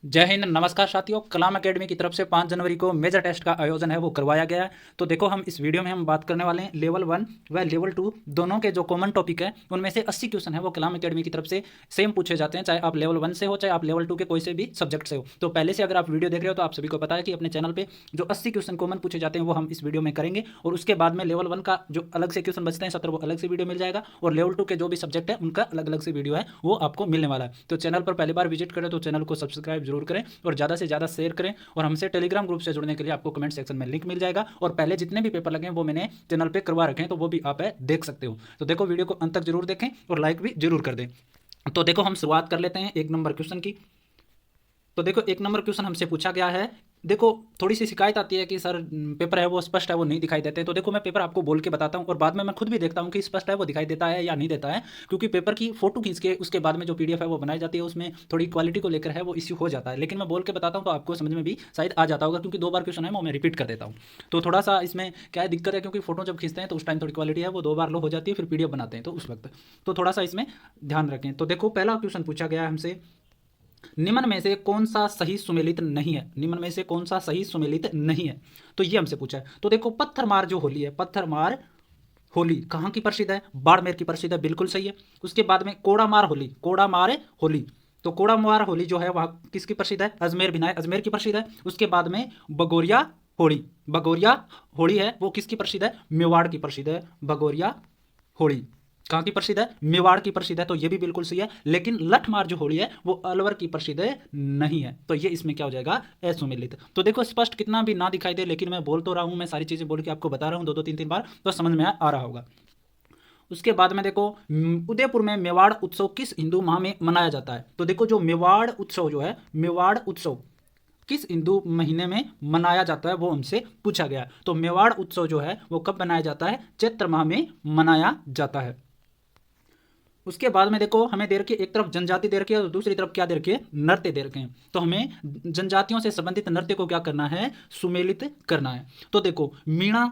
जय हिंद। नमस्कार साथियों, कलाम एकेडमी की तरफ से 5 जनवरी को मेजर टेस्ट का आयोजन है वो करवाया गया है। तो देखो, हम इस वीडियो में हम बात करने वाले हैं लेवल 1 व लेवल 2 दोनों के जो कॉमन टॉपिक है उनमें से 80 क्वेश्चन है वो कलाम एकेडमी की तरफ से सेम पूछे जाते हैं, चाहे आप लेवल 1 से हो चाहे आप लेवल 2 के कोई से भी सब्जेक्ट से हो। तो पहले से अगर आप वीडियो देख रहे हो तो आप सभी को पता है कि अपने चैनल पर जो 80 क्वेश्चन कॉमन पूछे जाते हैं वो हम इस वीडियो में करेंगे, और उसके बाद में लेवल 1 का जो अलग से क्वेश्चन बचते हैं 70 वो अलग से वीडियो मिल जाएगा, और लेवल 2 के जो भी सब्जेक्ट है उनका अलग अलग से वीडियो है वो आपको मिलने वाला है। तो चैनल पर पहली बार विजिट करें तो चैनल को सब्सक्राइब जरूर करें और ज़्यादा से ज़्यादा शेयर करें, और हमसे टेलीग्राम ग्रुप से जुड़ने के लिए आपको कमेंट सेक्शन में लिंक मिल जाएगा, और पहले जितने भी पेपर लगे हैं वो मैंने चैनल पे करवा रखे हैं तो वो भी आप देख सकते हो। तो देखो, वीडियो को अंत तक जरूर देखें और लाइक भी जरूर कर दें। तो देखो, हम शुरुआत कर लेते हैं 1 नंबर क्वेश्चन की। तो देखो, 1 नंबर क्वेश्चन हमसे पूछा गया है। देखो, थोड़ी सी शिकायत आती है कि सर पेपर है वो स्पष्ट है वो नहीं दिखाई देते। तो देखो, मैं पेपर आपको बोल के बताता हूँ और बाद में मैं खुद भी देखता हूँ कि स्पष्ट है वो दिखाई देता है या नहीं देता है, क्योंकि पेपर की फोटो खींच के उसके बाद में जो पीडीएफ है वो बनाई जाती है उसमें थोड़ी क्वालिटी को लेकर है वो इश्यू हो जाता है। लेकिन मैं बोल के बताता हूँ तो आपको समझ में भी शायद आ जाता होगा, क्योंकि 2 बार क्वेश्चन है वो मैं रिपीट कर देता हूँ। तो थोड़ा सा इसमें क्या है, दिक्कत है, क्योंकि फोटो जब खींचते हैं तो उस टाइम थोड़ी क्वालिटी है वो 2 बार लो हो जाती है, फिर पीडीएफ बनाते हैं तो उस वक्त तो थोड़ा सा इसमें ध्यान रखें। तो देखो, पहला क्वेश्चन पूछा गया है हमसे, निम्न में से कौन सा सही सुमेलित नहीं है। निम्न में से कौन सा सही सुमेलित नहीं है, तो ये हमसे पूछा है। तो देखो, पत्थरमार जो होली है, पत्थरमार होली कहाँ की प्रसिद्ध है? बाड़मेर की प्रसिद्ध है, बिल्कुल सही है। उसके बाद में कोड़ामार होली, कोड़ामार होली, तो कोड़ामार होली जो है वह किसकी प्रसिद्ध है? अजमेर बिना अजमेर की प्रसिद्ध है। उसके बाद में बगोरिया होली, बगोरिया होली है वो किसकी प्रसिद्ध है? मेवाड़ की प्रसिद्ध है बगोरिया होली। कहाँ की प्रसिद्ध है? मेवाड़ की प्रसिद्ध है, तो ये भी बिल्कुल सही है। लेकिन लठमार जो होली है वो अलवर की प्रसिद्ध नहीं है, तो ये इसमें क्या हो जाएगा? असुमेलित। तो देखो, स्पष्ट कितना भी ना दिखाई दे लेकिन मैं बोल तो रहा हूँ, मैं सारी चीजें बोल के आपको बता रहा हूँ 2-2 3-3 बार, तो समझ में आ रहा होगा। उसके बाद में देखो, उदयपुर में मेवाड़ उत्सव किस हिंदू माह में मनाया जाता है? तो देखो, जो मेवाड़ उत्सव जो है, मेवाड़ उत्सव किस हिंदू महीने में मनाया जाता है वो हमसे पूछा गया। तो मेवाड़ उत्सव जो है वो कब मनाया जाता है? चैत्र माह में मनाया जाता है। उसके बाद में देखो, हमें दे रखी है एक तरफ जनजाति दे रखी है और दूसरी तरफ क्या दे रखी है? नृत्य दे रखे हैं। तो हमें जनजातियों से संबंधित नृत्य को क्या करना है? सुमेलित करना है। तो देखो, मीणा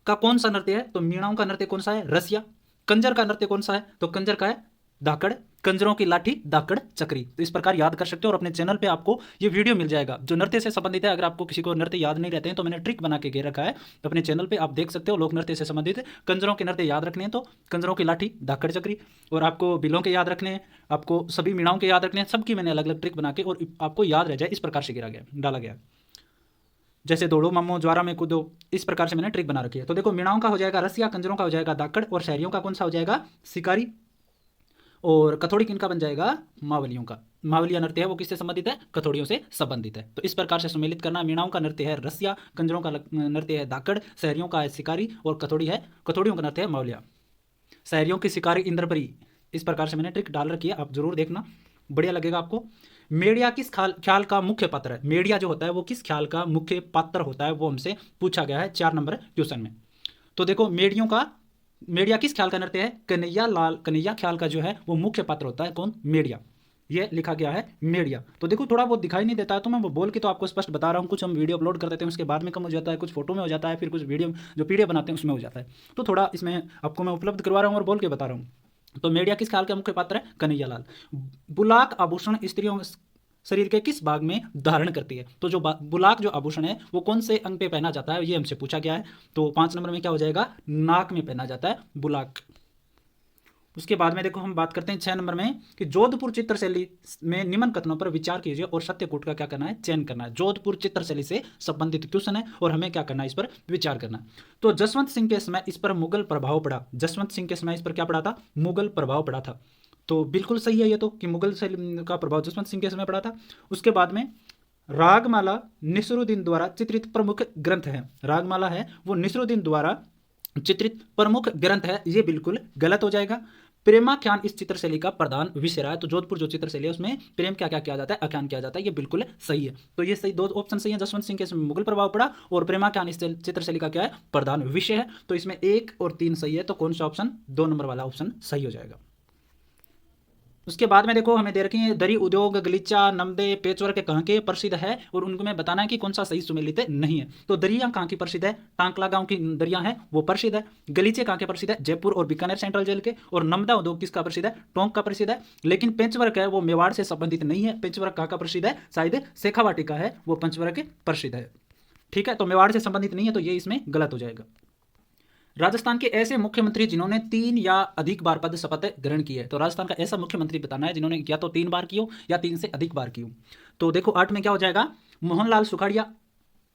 का कौन सा नृत्य है? तो मीणाओं का नृत्य कौन सा है? रसिया। कंजर का नृत्य कौन सा है? तो कंजर का है धाकड़। कंजरों की लाठी धाकड़ चक्री। तो इस प्रकार याद कर सकते हो, और अपने चैनल पे आपको ये वीडियो मिल जाएगा जो नृत्य से संबंधित है। अगर आपको किसी को नृत्य याद नहीं रहते हैं तो मैंने ट्रिक बना के दे रखा है, तो अपने चैनल पे आप देख सकते हो। लोक नृत्य से संबंधित कंजरों के नृत्य याद रखने हैं तो कंजरों की लाठी धाकड़ चक्री, और आपको बिलों के याद रखने हैं, आपको सभी मीणाओं के याद रखने हैं। सबकी मैंने अलग अलग ट्रिक बना के और आपको याद रह जाए इस प्रकार से गिरा गया डाला गया। जैसे दौड़ो मम्मो, ज्वारा में कूदो, इस प्रकार से मैंने ट्रिक बना रखी है। तो देखो, मीणाओं का हो जाएगा रसिया, कंजरों का हो जाएगा धाकड़, और शहरियों का कौन सा हो जाएगा? शिकारी, और कथोड़ी किनका बन जाएगा? मावलियों का। मावलिया नृत्य है वो किससे संबंधित है? कथोड़ियों से संबंधित है। तो इस प्रकार से सम्मिलित करना, मीणाओं का नृत्य है रसिया, कंजरों का नृत्य है धाकड़, शहरियों का है शिकारी, और कथोड़ियों का नृत्य है मावलिया। शहरियों की शिकारी इंद्रपरी। इस प्रकार से मैंने ट्रिक डाल रखी है, आप जरूर देखना, बढ़िया लगेगा आपको। मेडिया किस ख्याल का मुख्य पात्र है? मेडिया जो होता है वो किस ख्याल का मुख्य पात्र होता है वो हमसे पूछा गया है 4 नंबर क्वेश्चन में। तो देखो, मेडिया किस ख्याल का नृत्य है? कन्हैया ख्याल का जो है वो मुख्य पात्र होता है। कौन? मेडिया। ये लिखा गया है मेडिया। तो देखो, थोड़ा बहुत दिखाई नहीं देता है तो मैं वो बोल के तो आपको स्पष्ट बता रहा हूँ। कुछ हम वीडियो अपलोड कर देते हैं उसके बाद में कम हो जाता है, कुछ फोटो में हो जाता है, फिर कुछ वीडियो जो पीडीएफ बनाते हैं उसमें हो जाता है। तो थोड़ा इसमें आपको मैं उपलब्ध करवा रहा हूँ और बोल के बता रहा हूँ। तो मेडिया किस ख्याल का मुख्य पात्र है? कन्हैयालाल। बुलाक आभूषण स्त्रियों शरीर के किस भाग में धारण करती है? तो जो बुलाक जो आभूषण है वो कौन से अंग पे पहना जाता है ये हमसे पूछा गया है। तो 5 नंबर में क्या हो जाएगा? नाक में पहना जाता है बुलाक। उसके बाद में देखो, हम बात करते हैं 6 नंबर में कि जोधपुर चित्रशैली में निम्न कथनों पर विचार कीजिए और सत्यकूट का क्या करना है? चयन करना है। जोधपुर चित्रशैली से संबंधित क्वेश्चन है और हमें क्या करना है? इस पर विचार करना है। तो जसवंत सिंह के समय इस पर मुगल प्रभाव पड़ा। जसवंत सिंह के समय इस पर क्या पड़ा था? मुगल प्रभाव पड़ा था। तो बिल्कुल सही है ये तो, कि मुगल का प्रभाव जसवंत सिंह के समय पड़ा था। उसके बाद में रागमाला निसरुद्दीन द्वारा चित्रित प्रमुख ग्रंथ है। रागमाला है वो निसरुद्दीन द्वारा चित्रित प्रमुख ग्रंथ है, ये बिल्कुल गलत हो जाएगा। प्रेमाख्यान इस चित्रशैली का प्रधान विषय रहा है। तो जोधपुर जो चित्रशैली है उसमें प्रेम क्या क्या किया जाता है? आख्यान किया जाता है, ये बिल्कुल सही है। तो ये सही, 2 ऑप्शन सही है। जसवंत सिंह के इसमें मुगल प्रभाव पड़ा और प्रेमाख्यान इस चित्रशैली का क्या है? प्रधान विषय है। तो इसमें 1 और 3 सही है। तो कौन सा ऑप्शन? 2 नंबर वाला ऑप्शन सही हो जाएगा। उसके बाद में देखो हमें दे रखी है दरी उद्योग, गलीचा, नमदे, पेचवर्क कहाँ के प्रसिद्ध है और उनको मैं बताना है कि कौन सा सही सुमेलित नहीं है। तो दरिया कहाँ की प्रसिद्ध है? टांकला गांव की दरिया है वो प्रसिद्ध है। गलीचे कहाँ के प्रसिद्ध है? जयपुर और बीकानेर सेंट्रल जेल के। और नमदा उद्योग किसका प्रसिद्ध है? टोंक का प्रसिद्ध है। लेकिन पेंचवर्क है वो मेवाड़ से संबंधित नहीं है। पेंचवर्क कहाँ का प्रसिद्ध है? शायद शेखावाटी का है वो पंचवर्क प्रसिद्ध है। ठीक है, तो मेवाड़ से संबंधित नहीं है, तो ये इसमें गलत हो जाएगा। राजस्थान के ऐसे मुख्यमंत्री जिन्होंने 3 या अधिक बार पद शपथ ग्रहण की है। तो राजस्थान का ऐसा मुख्यमंत्री बताना है जिन्होंने या तो 3 बार की हो या 3 से अधिक बार की हो। तो देखो 8 में क्या हो जाएगा? मोहनलाल सुखाड़िया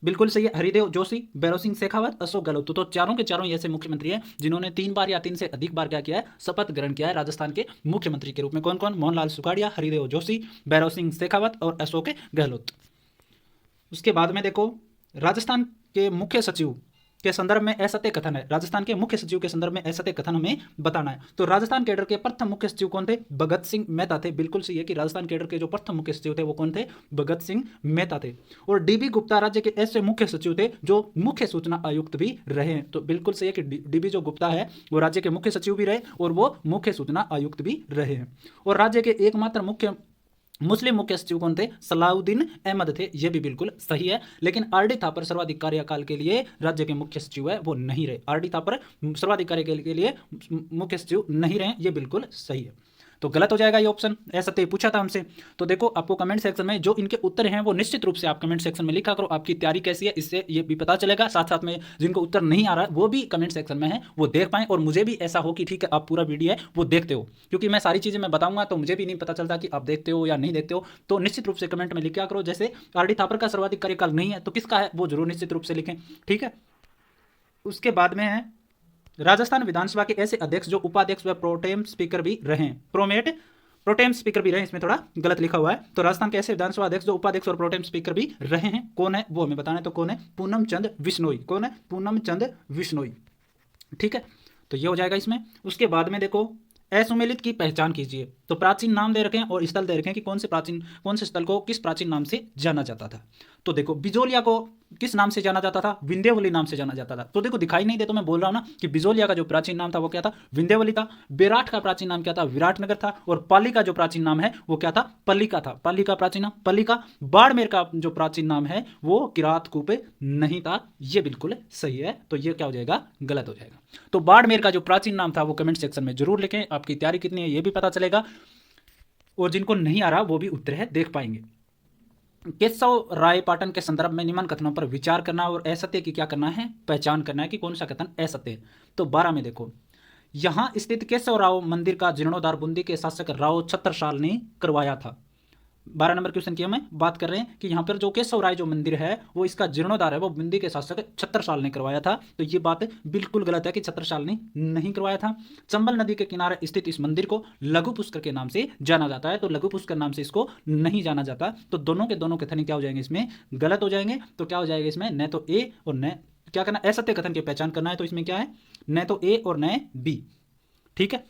बिल्कुल सही है, हरिदेव जोशी, भैरव सिंह शेखावत, अशोक गहलोत। तो चारों के चारों ऐसे मुख्यमंत्री हैं जिन्होंने 3 बार या 3 से अधिक बार क्या किया है? शपथ ग्रहण किया है राजस्थान के मुख्यमंत्री के रूप में। कौन कौन? मोहनलाल सुखाड़िया, हरिदेव जोशी, भैरव सिंह शेखावत और अशोक गहलोत। उसके बाद में देखो राजस्थान के मुख्य सचिव के संदर्भ में असत्य कथन है। राजस्थान के मुख्य सचिव के संदर्भ में असत्य कथन हमें बताना है। तो राजस्थान कैडर के प्रथम मुख्य सचिव कौन थे? भगत सिंह मेहता थे। बिल्कुल सही है कि राजस्थान कैडर के जो प्रथम मुख्य सचिव थे वो कौन थे? भगत सिंह मेहता थे। और डीबी गुप्ता राज्य के ऐसे मुख्य सचिव थे जो मुख्य सूचना आयुक्त भी रहे हैं। तो बिल्कुल सही है कि डीबी जो गुप्ता है वो राज्य के मुख्य सचिव भी रहे और वो मुख्य सूचना आयुक्त भी रहे हैं। और राज्य के एकमात्र मुख्य मुस्लिम मुख्य सचिव कौन थे? सलाउद्दीन अहमद थे। यह भी बिल्कुल सही है। लेकिन आरडी थापर सर्वाधिक कार्यकाल के लिए राज्य के मुख्य सचिव है वो नहीं रहे। आरडी थापर सर्वाधिक कार्यकाल के लिए मुख्य सचिव नहीं रहे, ये बिल्कुल सही है। तो गलत हो जाएगा ये ऑप्शन। ऐसा तो पूछा था हमसे। तो देखो आपको कमेंट सेक्शन में जो इनके उत्तर हैं वो निश्चित रूप से आप कमेंट सेक्शन में लिखा करो। आपकी तैयारी कैसी है इससे ये भी पता चलेगा। साथ साथ में जिनको उत्तर नहीं आ रहा है वो भी कमेंट सेक्शन में है वो देख पाएं और मुझे भी ऐसा हो कि ठीक है आप पूरा वीडियो है वो देखते हो, क्योंकि मैं सारी चीज़ें मैं बताऊंगा तो मुझे भी नहीं पता चलता कि आप देखते हो या नहीं देखते हो। तो निश्चित रूप से कमेंट में लिखा करो। जैसे आरडी थापर का सर्वाधिक कार्यकाल नहीं है तो किसका है वो जरूर निश्चित रूप से लिखें। ठीक है, उसके बाद में है राजस्थान विधानसभा के ऐसे अध्यक्ष जो उपाध्यक्ष व प्रोटेम स्पीकर भी रहे। प्रोटेम स्पीकर भी रहे, इसमें थोड़ा गलत लिखा हुआ है। तो राजस्थान के ऐसे विधानसभा अध्यक्ष जो उपाध्यक्ष और प्रोटेम स्पीकर भी रहे हैं कौन है वो हमें बताना है। तो कौन है? पूनम चंद बिश्नोई। कौन है? पूनम चंद बिश्नोई। ठीक है, तो ये हो जाएगा इसमें। उसके बाद में देखो असुमेलित की पहचान कीजिए। तो प्राचीन नाम दे रखे हैं और स्थल दे रखे हैं कि कौन से स्थल को किस प्राचीन नाम से जाना जाता था। तो देखो बिजोलिया को किस नाम से जाना जाता था? विंध्यवली नाम से जाना जाता था। तो देखो दिखाई नहीं दे तो मैं बोल रहा हूं ना कि बिजोलिया का जो प्राचीन नाम था वो क्या था? विंध्यवली था। बेराट का प्राचीन नाम क्या था? विराटनगर था। और पाली का जो प्राचीन नाम है वो क्या था? पल्लिका था। पाली का प्राचीन नाम पल्लिका। बाड़मेर का जो प्राचीन नाम है वो किरातकूप नहीं था। ये बिल्कुल सही है। तो ये क्या हो जाएगा? गलत हो जाएगा। तो बाड़मेर का जो प्राचीन नाम था वो कमेंट सेक्शन में जरूर लिखें। आपकी तैयारी कितनी है ये भी पता चलेगा और जिनको नहीं आ रहा वो भी उत्तर है देख पाएंगे। केशव राय पाटन के संदर्भ में निम्न कथनों पर विचार करना और असत्य की क्या करना है? पहचान करना है कि कौन सा कथन असत्य है। तो 12 में देखो यहां स्थित केशव राव मंदिर का जीर्णोद्धार बूंदी के शासक राव छत्रसाल ने करवाया था। 12 नंबर क्वेश्चन की हम बात कर रहे हैं कि यहाँ पर जो केशव राय जो मंदिर है वो इसका जीर्णोद्धार है वो बूंदी के शासक छत्रसाल ने करवाया था। तो ये बात बिल्कुल गलत है कि छत्रसाल ने नहीं करवाया था। चंबल नदी के किनारे स्थित इस मंदिर को लघु पुष्कर के नाम से जाना जाता है। तो लघु पुष्कर नाम से इसको नहीं जाना जाता। तो दोनों के दोनों कथन क्या हो जाएंगे? इसमें गलत हो जाएंगे। तो क्या हो जाएगा इसमें? न तो ए और न क्या करना? असत्य कथन की पहचान करना है। तो इसमें क्या है? न तो ए और न बी। ठीक है,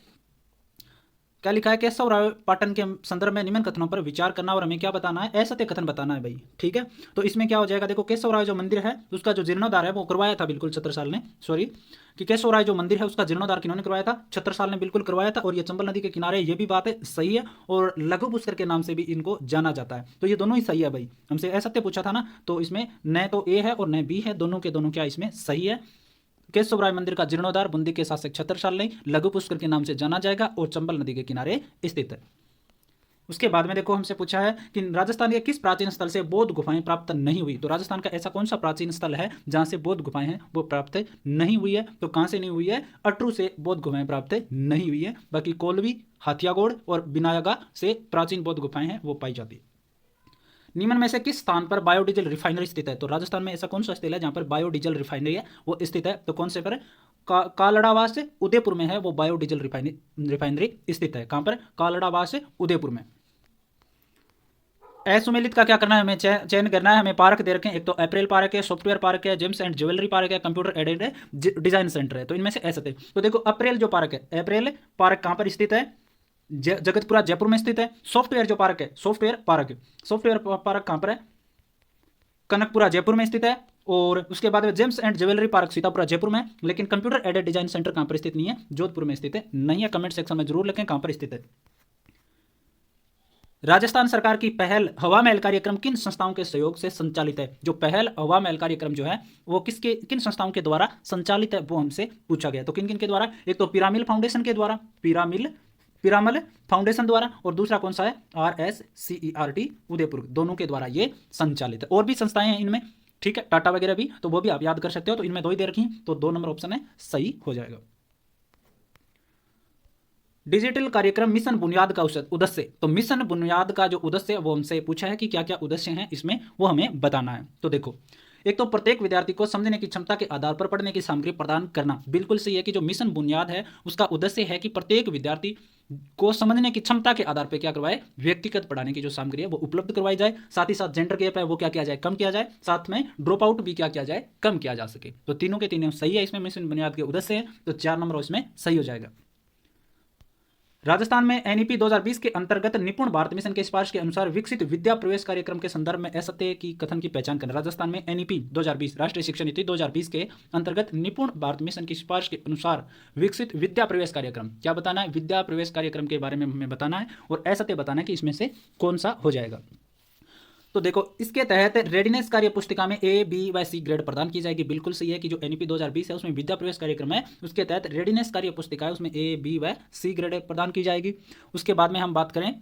क्या लिखा है? केशव राय पाटन के संदर्भ में निम्न कथनों पर विचार करना और हमें क्या बताना है? असत्य कथन बताना है भाई। ठीक है, तो इसमें क्या हो जाएगा? देखो केशव राय जो मंदिर है उसका जो जीर्णोद्धार है वो करवाया था बिल्कुल छत्रसाल ने। सॉरी, कि केशव राय जो मंदिर है उसका जीर्णोद्धार किन्होंने करवाया था? छत्रसाल ने बिल्कुल करवाया था। और ये चंबल नदी के किनारे ये भी बात है सही है और लघु पुष्कर के नाम से भी इनको जाना जाता है। तो ये दोनों ही सही है भाई। हमसे असत्य पूछा था ना, तो इसमें न तो ए है और न बी है। दोनों के दोनों क्या इसमें सही है। केशव राय मंदिर का जीर्णोद्धार बूंदी के शासक छत्रसाल ने लघु पुष्कर के नाम से जाना जाएगा और चंबल नदी के किनारे स्थित है। उसके बाद में देखो हमसे पूछा है कि राजस्थान के किस प्राचीन स्थल से बौद्ध गुफाएं प्राप्त नहीं हुई। तो राजस्थान का ऐसा कौन सा प्राचीन स्थल है जहां से बौद्ध गुफाएं हैं वो प्राप्त नहीं हुई है? तो कहां से नहीं हुई है? अटरू से बौद्ध गुफाएं प्राप्त नहीं हुई है। बाकी कोलवी, हाथियागोड़ और बिनायगा से प्राचीन बौद्ध गुफाएं हैं वो पाई जाती है। निम्न में से किस स्थान पर बायोडीजल रिफाइनरी स्थित है? तो राजस्थान में ऐसा कौन सा स्थल है जहां पर बायोडीजल रिफाइनरी है वो स्थित है? तो कौन से पर? कालड़ावास उदयपुर में है वो बायोडीजल रिफाइनरी स्थित है। कहां पर? कालड़ावास उदयपुर में। असुमेलित का क्या करना है? हमें चयन करना है। हमें पार्क दे रखे हैं। एक तो अप्रैल पार्क है, सॉफ्टवेयर पार्क है, जेम्स एंड ज्वेलरी पार्क है, कंप्यूटर एडेड डिजाइन सेंटर है। तो इनमें से ऐसा थे। तो देखो अप्रैल जो पार्क है, अप्रैल पार्क कहां पर स्थित है? जगतपुरा जयपुर में स्थित है। सॉफ्टवेयर जो पार्क है, सॉफ्टवेयर पार्क कहां पर है? कनकपुरा जयपुर में स्थित है। और उसके बाद James and jewellery park Sitapura Jaipur में। लेकिन कंप्यूटर एडेड डिजाइन सेंटर कहां पर स्थित नहीं है? जोधपुर में स्थित है। नहीं है? कमेंट सेक्शन में जरूर लिखें कहां पर स्थित है। राजस्थान सरकार की पहल हवा महल कार्यक्रम किन संस्थाओं के सहयोग से संचालित है? जो पहल हवा महल कार्यक्रम जो है वो किन संस्थाओं के द्वारा संचालित है वो हमसे पूछा गया। तो किन किन के द्वारा? एक तो पिरामिल फाउंडेशन के द्वारा, पिरामल फाउंडेशन द्वारा, और दूसरा कौन सा है? RSCERT उदयपुर, दोनों के द्वारा ये संचालित है। और भी संस्थाएं हैं इनमें, ठीक है, टाटा वगैरह भी, तो वो भी आप याद कर सकते हो। तो इनमें 2 ही दे रखी हैं, तो 2 नंबर ऑप्शन है सही हो जाएगा। डिजिटल कार्यक्रम मिशन बुनियाद का उद्देश्य, तो मिशन बुनियाद का जो उद्देश्य है वो हमसे पूछा है कि क्या क्या उद्देश्य हैं इसमें, वो हमें बताना है। तो देखो, एक तो प्रत्येक विद्यार्थी को समझने की क्षमता के आधार पर पढ़ने की सामग्री प्रदान करना, बिल्कुल सही है कि जो मिशन बुनियाद है उसका उद्देश्य है कि प्रत्येक विद्यार्थी को समझने की क्षमता के आधार पर क्या करवाए? व्यक्तिगत पढ़ाने की जो सामग्री है वो उपलब्ध करवाई जाए। साथ ही साथ जेंडर गैप है वो क्या किया जाए? कम किया जाए। साथ में ड्रॉप आउट भी क्या किया जाए? कम किया जा सके। तो तीनों के तीनों सही है, इसमें मिशन बुनियाद के उद्देश्य है, तो 4 नंबर इसमें सही हो जाएगा। राजस्थान में NEP 2020 के अंतर्गत निपुण भारत मिशन के सिफारिश के अनुसार विकसित विद्या प्रवेश कार्यक्रम के संदर्भ में असत्य की कथन की पहचान करना। राजस्थान में NEP 2020 राष्ट्रीय शिक्षा नीति 2020 के अंतर्गत निपुण भारत मिशन की सिफारिश के अनुसार विकसित विद्या प्रवेश कार्यक्रम, क्या बताना है? विद्या प्रवेश कार्यक्रम के बारे में हमें बताना है और असत्य बताना है कि इसमें से कौन सा हो जाएगा। तो देखो, इसके तहत रेडिनेस कार्य पुस्तिका में A, B व C ग्रेड प्रदान की जाएगी। बिल्कुल सही है कि जो NEP 2020 है उसमें विद्या प्रवेश कार्यक्रम है, उसके तहत रेडिनेस कार्य पुस्तिका है उसमें A, B व C ग्रेड प्रदान की जाएगी। उसके बाद में हम बात करें,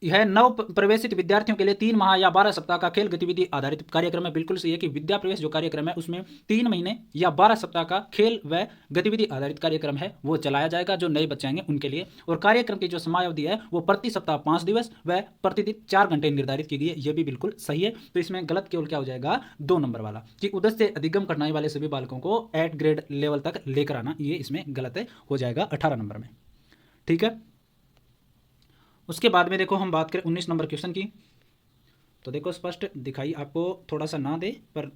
यह नव प्रवेशित विद्यार्थियों के लिए 3 माह या 12 सप्ताह का खेल गतिविधि आधारित कार्यक्रम है। बिल्कुल सही है कि विद्या प्रवेश जो कार्यक्रम है उसमें 3 महीने या 12 सप्ताह का खेल व गतिविधि आधारित कार्यक्रम है वो चलाया जाएगा जो नए बच्चे आएंगे उनके लिए। और कार्यक्रम की जो समयावधि है वो प्रति सप्ताह 5 दिवस व प्रतिदिन 4 घंटे निर्धारित की गई है। ये भी बिल्कुल सही है। तो इसमें गलत केवल क्या हो जाएगा? 2 नंबर वाला, कि उद्देश्य अधिगम कठिनाई वाले सभी बालकों को 8 ग्रेड लेवल तक लेकर आना, ये इसमें गलत है, हो जाएगा 18 नंबर में। ठीक है, उसके बाद में देखो हम बात करें 19 नंबर क्वेश्चन की। तो देखो, स्पष्ट दिखाई आपको थोड़ा सा ना दे पर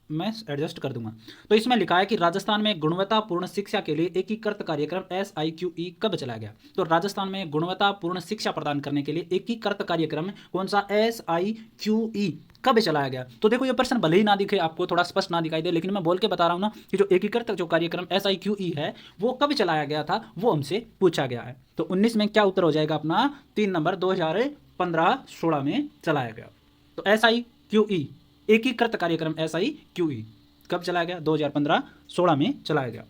मैं एडजस्ट कर दूंगा। तो इसमें लिखा है कि राजस्थान में गुणवत्तापूर्ण शिक्षा के लिए एकीकृत कार्यक्रम SIQE कब चलाया गया? तो राजस्थान में गुणवत्तापूर्ण शिक्षा प्रदान करने के लिए एकीकृत कार्यक्रम कौन सा SIQE कब चलाया गया? तो देखो, ये प्रश्न भले ही ना दिखे आपको, थोड़ा स्पष्ट ना दिखाई दे, लेकिन मैं बोल के बता रहा हूं ना कि जो एकीकृत जो कार्यक्रम SIQE है वो कब चलाया गया था वो हमसे पूछा गया है। तो 19 में क्या उत्तर हो जाएगा अपना? 3 नंबर 2015-16 में चलाया गया। तो SIQE एकीकृत कार्यक्रम SIQE कब चलाया गया? 2015-16 में चलाया गया।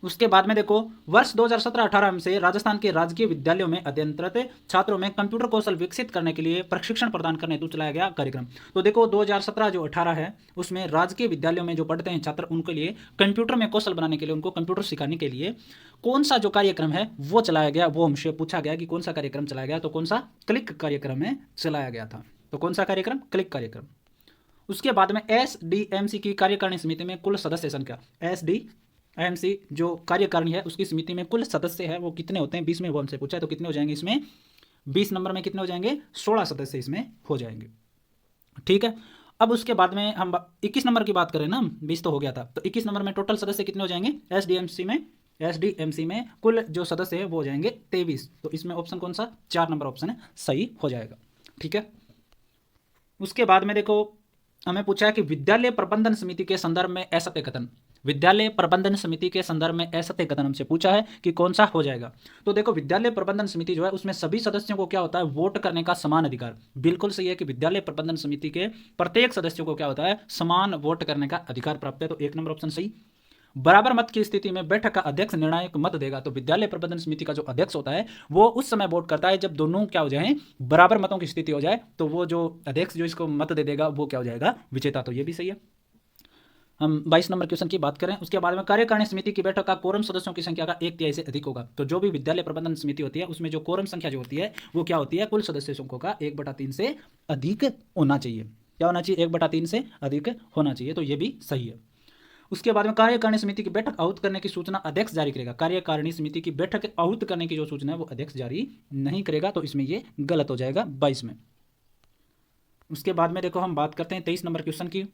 उसके बाद में देखो, वर्ष 2017-18 से राजस्थान के राजकीय विद्यालयों में अध्ययनरत छात्रों में कंप्यूटर कौशल विकसित करने के लिए प्रशिक्षण प्रदान करने हेतु चलाया गया कार्यक्रम। तो देखो, 2017 जो 18 है उसमें राजकीय विद्यालयों में जो पढ़ते हैं छात्र उनके लिए कंप्यूटर में कौशल बनाने के लिए, उनको कंप्यूटर सिखाने के लिए कौन सा जो कार्यक्रम है वो चलाया गया, वो हमसे पूछा गया कि कौन सा कार्यक्रम चलाया गया। तो कौन सा? क्लिक कार्यक्रम में चलाया गया था। तो कौन सा कार्यक्रम? क्लिक कार्यक्रम। उसके बाद में SDMC की कार्यकारिणी समिति में कुल सदस्य संख्या, SDMC जो कार्यकारिणी है उसकी समिति में कुल सदस्य है वो कितने होते हैं? 20 में वो हमसे पूछा है, तो कितने हो जाएंगे इसमें? 20 नंबर में कितने हो जाएंगे? 16 सदस्य इसमें हो जाएंगे। ठीक है, अब उसके बाद में हम 21 नंबर की बात करें ना, 20 तो हो गया था, तो 21 नंबर में टोटल सदस्य कितने हो जाएंगे? SDMC में कुल जो सदस्य है वो हो जाएंगे 23। तो इसमें ऑप्शन कौन सा? 4 नंबर ऑप्शन है सही हो जाएगा। ठीक है, उसके बाद में देखो हमें पूछा है कि विद्यालय प्रबंधन समिति के संदर्भ में असत्य कथन, विद्यालय प्रबंधन समिति के संदर्भ में असत्य कथन हमसे पूछा है कि कौन सा हो जाएगा। तो देखो, विद्यालय प्रबंधन समिति जो है उसमें सभी सदस्यों को क्या होता है? वोट करने का समान अधिकार। बिल्कुल सही है कि विद्यालय प्रबंधन समिति के प्रत्येक सदस्यों को क्या होता है? समान वोट करने का अधिकार प्राप्त है। तो 1 नंबर ऑप्शन सही। बराबर मत की स्थिति में बैठक का अध्यक्ष निर्णायक मत देगा। तो विद्यालय प्रबंधन समिति का जो अध्यक्ष होता है वो उस समय वोट करता है जब दोनों क्या हो जाए? बराबर मतों की स्थिति हो जाए, तो वो जो अध्यक्ष जो इसको मत दे देगा वो क्या हो जाएगा? विजेता। तो ये भी सही है। हम 22 नंबर क्वेश्चन की बात करें, उसके बाद में कार्यकारिणी समिति की बैठक का कोरम सदस्यों की संख्या का 1/3 से अधिक होगा। तो जो भी विद्यालय प्रबंधन समिति होती है उसमें जो कोरम संख्या जो होती है वो क्या होती है? कुल सदस्यों का 1/3 से अधिक होना चाहिए। क्या होना चाहिए? 1/3 से अधिक होना चाहिए। तो ये भी सही है। उसके बाद में कार्यकारिणी समिति की बैठक आहूत करने की सूचना अध्यक्ष जारी करेगा। कार्यकारिणी समिति की बैठक आहूत करने की जो सूचना है वो अध्यक्ष जारी नहीं करेगा। तो इसमें ये गलत हो जाएगा 22 में। उसके बाद में देखो हम बात करते हैं 23 नंबर क्वेश्चन की।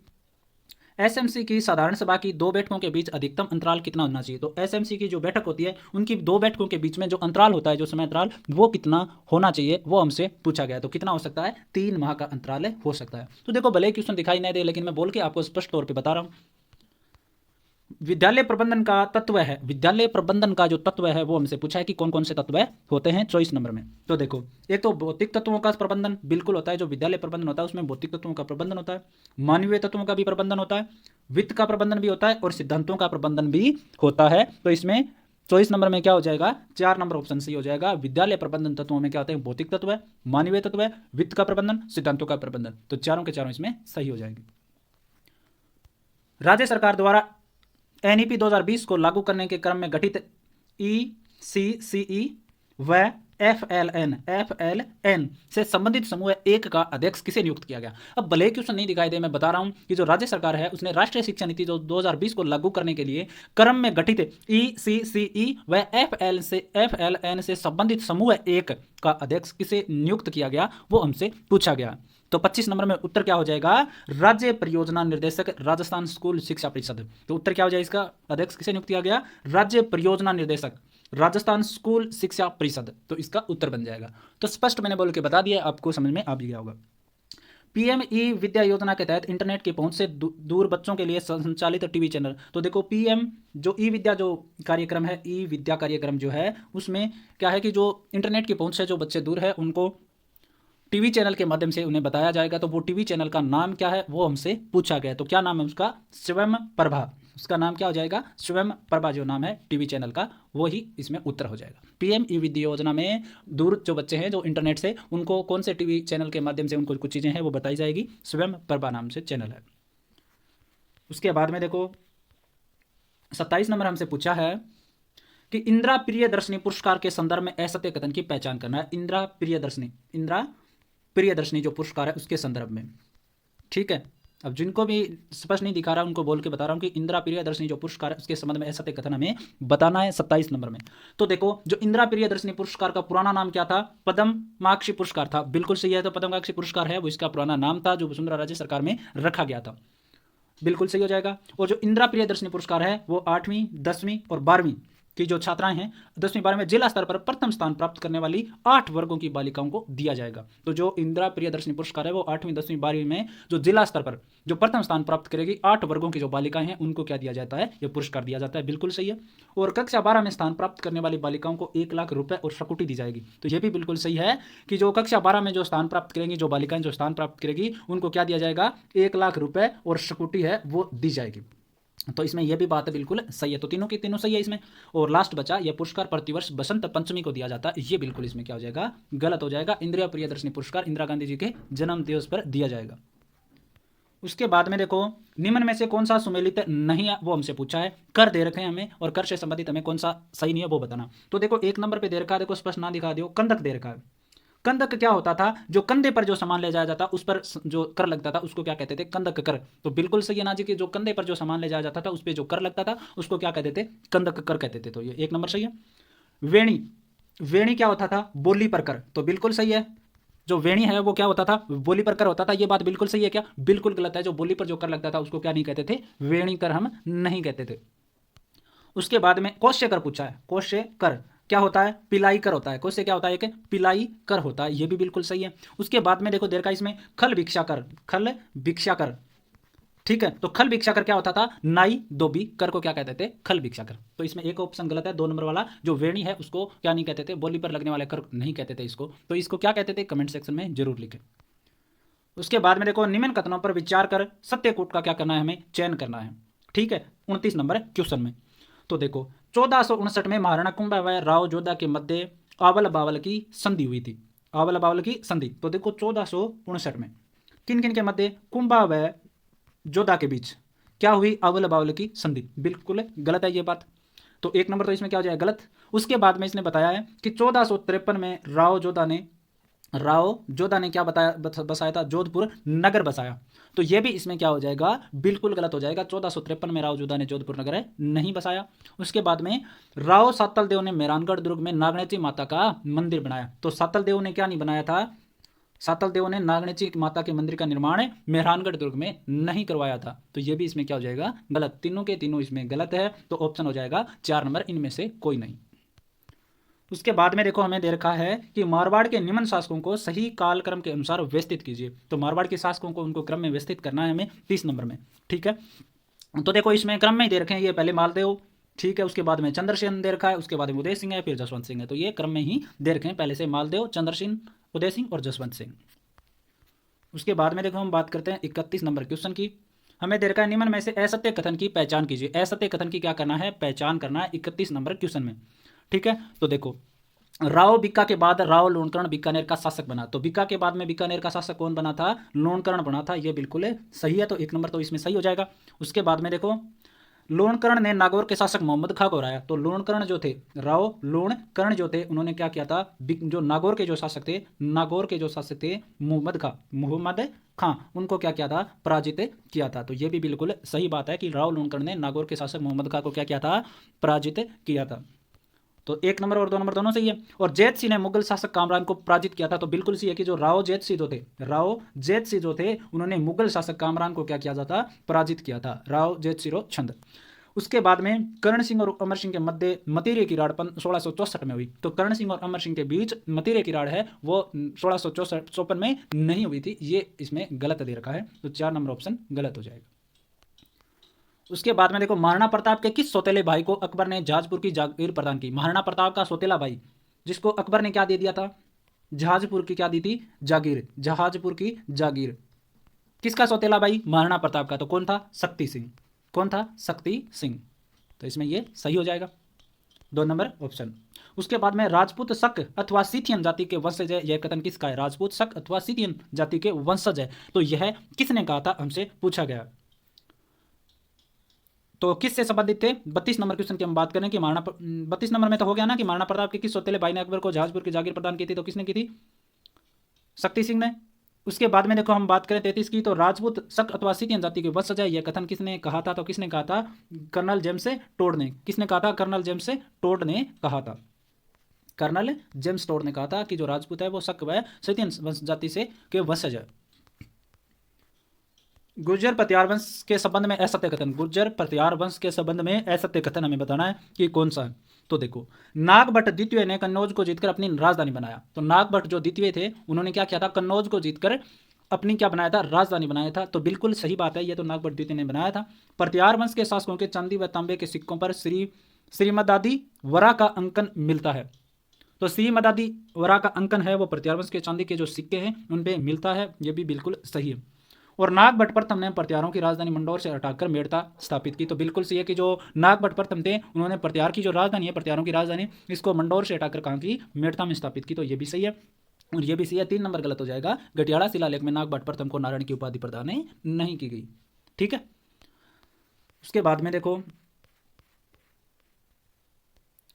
SMC की साधारण सभा की 2 बैठकों के बीच अधिकतम अंतराल कितना होना चाहिए? तो SMC की जो बैठक होती है उनकी 2 बैठकों के बीच में जो अंतराल होता है, जो समय अंतराल, वो कितना होना चाहिए वो हमसे पूछा गया। तो कितना हो सकता है? 3 माह का अंतराल हो सकता है। तो देखो, भले क्वेश्चन दिखाई नहीं दे लेकिन मैं बोल के आपको स्पष्ट तौर पर बता रहा हूँ। विद्यालय प्रबंधन का तत्व है, विद्यालय प्रबंधन का जो तत्व है वो हमसे पूछा है कि कौन कौन से तत्व होते हैं 24 नंबर में। तो देखो, एक तो भौतिक तत्वों का प्रबंधन बिल्कुल होता है, जो विद्यालय प्रबंधन होता है उसमें भौतिक तत्वों का प्रबंधन होता है, मानवीय तत्वों का भी प्रबंधन होता है, वित्त का प्रबंधन भी होता है और सिद्धांतों का प्रबंधन भी होता है। तो इसमें 24 नंबर में क्या हो जाएगा, 4 नंबर ऑप्शन सही हो जाएगा। विद्यालय प्रबंधन तत्वों में क्या होते हैं, भौतिक तत्व है, मानवीय तत्व है, वित्त का प्रबंधन, सिद्धांतों का प्रबंधन। तो चारों के चारों इसमें सही हो जाएगी। राज्य सरकार द्वारा एनईपी 2020 को लागू करने के क्रम में गठित ईसीसीई व एफएलएन से संबंधित समूह 1 का अध्यक्ष किसे नियुक्त किया गया। अब भले क्वेश्चन नहीं दिखाई दे, मैं बता रहा हूं कि जो राज्य सरकार है उसने राष्ट्रीय शिक्षा नीति जो 2020 को लागू करने के लिए क्रम में गठित ईसीसीई व एफएलएन से संबंधित समूह 1 का अध्यक्ष किसे नियुक्त किया गया, वो हमसे पूछा गया। तो 25 नंबर में उत्तर क्या हो जाएगा, राज्य परियोजना निर्देशक राजस्थान स्कूल शिक्षा परिषद। तो उत्तर क्या हो जाएगा इसका, अध्यक्ष किसे नियुक्त किया गया, राज्य परियोजना निर्देशक राजस्थान स्कूल शिक्षा परिषद। तो इसका उत्तर बन जाएगा। तो स्पष्ट मैंने बोल के बता दिया, आपको समझ में आ भी गया होगा। पीएम ई विद्या योजना के तहत इंटरनेट की पहुंच से दूर बच्चों के लिए संचालित टीवी चैनल। तो देखो, पीएम जो ई विद्या जो कार्यक्रम है, ई विद्या कार्यक्रम जो है उसमें क्या है कि जो इंटरनेट की पहुंच से जो बच्चे दूर है उनको टीवी चैनल के माध्यम से उन्हें बताया जाएगा। तो वो टीवी चैनल का नाम क्या है वो हमसे पूछा गया। तो क्या नाम है उसका, स्वयं प्रभा। उसका नाम क्या हो जाएगा, स्वयं प्रभा जो नाम है टीवी चैनल का, वो ही इसमें उत्तर हो जाएगा। पीएम ई विद्या योजना में दूर जो बच्चे हैं जो इंटरनेट से, उनको कौन से टीवी चैनल के माध्यम से उनको कुछ चीज़ें हैं वो बताई जाएगी, स्वयं प्रभा नाम से चैनल है। उसके बाद में देखो 27 नंबर हमसे पूछा है कि इंदिरा प्रियदर्शनी पुरस्कार के संदर्भ में असत्य कथन की पहचान करना है। इंदिरा प्रियदर्शनी जो पुरस्कार है उसके संदर्भ में, ठीक है। अब जिनको भी स्पष्ट नहीं दिखा रहा उनको बोल के बता रहा हूं कि इंदिरा प्रियदर्शनी जो पुरस्कार है उसके संबंध में असत्य कथन हमें बताना है 27 नंबर में। तो देखो, जो इंदिरा प्रियदर्शनी पुरस्कार का पुराना नाम क्या था, पद्ममाक्षी पुरस्कार था। बिल्कुल सही है। तो पद्ममाक्षी पुरस्कार है वो इसका पुराना नाम था जो वसुंधरा राज्य सरकार में रखा गया था। बिल्कुल सही हो जाएगा। और जो इंदिरा प्रियदर्शनी पुरस्कार है वो 8वीं 10वीं और 12वीं की जो छात्राएं हैं 10वीं 12वीं में जिला स्तर पर प्रथम स्थान प्राप्त करने वाली 8 वर्गों की बालिकाओं को दिया जाएगा। तो जो इंदिरा प्रियदर्शनी पुरस्कार है वो 8वीं 10वीं 12वीं में जो जिला स्तर पर जो प्रथम स्थान प्राप्त करेगी 8 वर्गों की जो बालिकाएं हैं उनको क्या दिया जाता है, ये पुरस्कार दिया जाता है। बिल्कुल सही है। और कक्षा 12 में स्थान प्राप्त करने वाली बालिकाओं को 1 लाख रुपए और शकुटी दी जाएगी। तो ये भी बिल्कुल सही है कि जो कक्षा 12 में जो स्थान प्राप्त करेंगी, जो बालिकाएं जो स्थान प्राप्त करेगी उनको क्या दिया जाएगा, 1 लाख रुपए और शकुटी है वो दी जाएगी। तो इसमें यह भी बात बिल्कुल सही है। तो तीनों की तीनों सही है इसमें। और लास्ट बचा, यह पुरस्कार प्रतिवर्ष बसंत पंचमी को दिया जाता है। ये बिल्कुल इसमें क्या हो जाएगा, गलत हो जाएगा। इंदिरा प्रियदर्शनी पुरस्कार इंदिरा गांधी जी के जन्म दिवस पर दिया जाएगा। उसके बाद में देखो, निम्न में से कौन सा सुमेलित नहीं है वो हमसे पूछा है। कर दे रखे हैं हमें और कर से संबंधित हमें कौन सा सही नहीं है वो बताना। तो देखो 1 नंबर पे दे रखा है, देखो स्पष्ट ना दिखा दो, कंदक दे रखा है। कंदक क्या होता था, जो कंधे पर जो सामान ले जाया जाता उस पर जो कर लगता था उसको क्या कहते थे, कंदक कर। तो बिल्कुल सही है ना जी कि जो कंधे पर जो सामान ले जाया जाता था उस पर जो कर लगता था उसको क्या कहते थे, कंदक कर कहते थे। तो ये 1 नंबर सही है। वेणी, वेणी क्या होता था, बोली पर कर। तो बिल्कुल सही है। जो वेणी है वो क्या होता था, बोली पर कर होता था। ये बात बिल्कुल सही है क्या, बिल्कुल गलत है। जो बोली पर जो कर लगता था उसको क्या नहीं कहते थे, वेणी कर हम नहीं कहते थे। उसके बाद में कौशे कर पूछा है। कौशे कर क्या होता है, पिलाई कर होता है। कौशे क्या होता है, एक पिलाई कर होता है। ये भी बिल्कुल सही है। उसके बाद में देखो देर का इसमें खल भिक्षा कर, खल भिक्षा कर, ठीक है। तो खल भिक्षा कर क्या होता था, नाई धोबी कर को क्या कहते थे, खल भिक्षा कर। तो इसमें एक ऑप्शन गलत है, 2 नंबर वाला। जो वेणी है उसको क्या नहीं कहते थे, बोली पर लगने वाले कर नहीं कहते थे इसको। तो इसको क्या कहते थे, कमेंट सेक्शन में जरूर लिखें। उसके बाद में देखो, निम्न कथनों पर विचार कर सत्यकूट का क्या करना है, हमें चयन करना है, ठीक है। 29 नंबर क्वेश्चन में तो देखो 1459 में महाराणा कुंभा व राव जोधा के मध्य आवल बावल की संधि हुई थी। आवल बावल की संधि। तो देखो 1459 में किन किन के मध्य, कुंभा व जोधा के बीच क्या हुई, आवल बावल की संधि। बिल्कुल गलत है ये बात। तो 1 नंबर तो इसमें क्या हो जाएगा, गलत। उसके बाद में इसने बताया है कि 1453 में राव जोधा ने क्या बसाया था, जोधपुर नगर बसाया। तो ये भी इसमें क्या हो जाएगा, बिल्कुल गलत हो जाएगा। 1453 में राव जोधा ने जोधपुर नगर नहीं बसाया। उसके बाद में राव सातल देव ने मेहरानगढ़ दुर्ग में नागणेची माता का मंदिर बनाया। तो सातल देव ने क्या नहीं बनाया था, सातल देव ने नागणेची माता के मंदिर का निर्माण मेहरानगढ़ दुर्ग में नहीं करवाया था। तो ये भी इसमें क्या हो जाएगा, गलत। तीनों के तीनों इसमें गलत है। तो ऑप्शन हो जाएगा 4 नंबर, इनमें से कोई नहीं। उसके बाद में देखो हमें दे रखा है कि मारवाड़ के निम्न शासकों को सही कालक्रम के अनुसार व्यवस्थित कीजिए। तो मारवाड़ के शासकों को उनको क्रम में व्यवस्थित करना है हमें 30 नंबर में, ठीक है। तो देखो इसमें क्रम में ही दे रखे हैं, ये पहले मालदेव, ठीक है, उसके बाद में चंद्रसेन दे रखा है, उसके बाद में उदय सिंह है, फिर जसवंत सिंह है। तो ये क्रम में ही दे रखे हैं, पहले से मालदेव, चंद्रसेन, उदय सिंह और जसवंत सिंह। उसके बाद में देखो हम बात करते हैं 31 नंबर क्वेश्चन की। हमें दे रखा है निम्न में से असत्य कथन की पहचान कीजिए। असत्य कथन की क्या करना है, पहचान करना है 31 नंबर क्वेश्चन में, ठीक है। तो देखो राव बीका के बाद राव लोणकर्ण बीकानेर का शासक बना, तो बीका के बाद में बीकानेर का शासक कौन बना था, लोणकर्ण बना था, ये बिल्कुल सही है, तो 1 नंबर तो इसमें सही हो जाएगा। उसके बाद में देखो लोणकर्ण ने नागौर के शासक मोहम्मद खां को हराया, तो लोणकर्ण जो थे, राव लोणकर्ण जो थे, उन्होंने क्या किया था, जो नागौर के जो शासक थे, नागौर के जो शासक थे मोहम्मद खां, उनको क्या किया था, पराजित किया था। तो ये भी बिल्कुल सही बात है कि राव लोणकर्ण ने नागौर के शासक मोहम्मद खां को क्या किया था, पराजित किया था। तो 1 नंबर और 2 नंबर दोनों सही है। और जैत सिंह ने मुगल शासक कामरान को पराजित किया था, तो बिल्कुल सही है कि जो राव जैत सिंह जो थे, राव जैत सिंह जो थे, उन्होंने मुगल शासक कामरान को क्या किया था, पराजित किया था, राव जैत सिंह छंद। उसके बाद में कर्ण सिंह और अमर सिंह के मध्य मतीरे की राड़ 1664 में हुई, तो कर्ण सिंह और अमर सिंह के बीच मतीरे की राड़ है वो 1654 में नहीं हुई थी, ये इसमें गलत दे रखा है, तो 4 नंबर ऑप्शन गलत हो जाएगा। उसके बाद में देखो महाराणा प्रताप के किस सौतेले भाई को अकबर ने जहाजपुर की जागीर प्रदान की। महाराणा प्रताप का सौतेला भाई जिसको अकबर ने क्या दे दिया था, जहाजपुर की क्या दी थी, जागीर, जहाजपुर की जागीर। किसका सौतेला भाई, महाराणा प्रताप का, तो कौन था, शक्ति सिंह। कौन था, शक्ति सिंह। तो इसमें ये सही हो जाएगा, 2 नंबर ऑप्शन। उसके बाद में राजपूत शक अथवा सीथियन जाति के वंशज है, यह कथन किसका है, राजपूत शक अथवा सीथियन जाति के वंशज है, तो यह किसने कहा था, हमसे पूछा गया। तो किससे संबंधित थे, 32 नंबर क्वेश्चन की हम बात करें कि 32 नंबर में तो हो गया ना कि महाराणा प्रताप के किस सौतेले भाई ने अकबर को जहाजपुर की जागीर प्रदान की थी, तो किसने की थी, शक्ति सिंह ने। उसके बाद में देखो हम बात करें 33 की, तो राजपूत शक अथवा सीथियन जाति के वंशज है, यह कथन किसने कहा था, तो किसने कहा था, कर्नल जेम्स टोड ने। किसने कहा था, कर्नल जेम्स टोड ने कहा था, कर्नल जेम्स टोड ने कहा था कि जो राजपूत है वो शक व सीथियन जाति से के वंशज है। गुर्जर पतियार वंश के संबंध में असत्य कथन, गुर्जर पतियार वंश के संबंध में असत्य कथन हमें बताना है कि कौन सा है। तो देखो नागभट्ट द्वितीय ने कन्नौज को जीतकर अपनी राजधानी बनाया, तो नागभट्ट जो द्वितीय थे उन्होंने क्या किया था, कन्नौज को जीतकर अपनी क्या बनाया था, राजधानी बनाया था, तो बिल्कुल सही बात है, ये तो नागभट्ट द्वितीय ने बनाया था। पतियार वंश के शासकों के चांदी व तांबे के सिक्कों पर श्रीमदादी वरा का अंकन मिलता है, तो श्रीमदादी वरा का अंकन है वो पतियार वंश के चांदी के जो सिक्के हैं उन पे मिलता है, ये भी बिल्कुल सही है। और नागभट्ट प्रथम ने प्रत्यारों की राजधानी मंडौर से हटाकर मेड़ता स्थापित की, तो बिल्कुल सही है कि जो नागभट्ट प्रथम थे उन्होंने प्रत्यार की जो राजधानी है, प्रत्यारों की राजधानी, इसको मंडौर से हटाकर कहाँ की, मेड़ता में स्थापित की, तो ये भी सही है। और ये भी सही है, 3 नंबर गलत हो जाएगा, गटियाड़ा शिलालेख में नागभट्ट प्रथम को नारायण की उपाधि प्रदान नहीं की गई, ठीक है। उसके बाद में देखो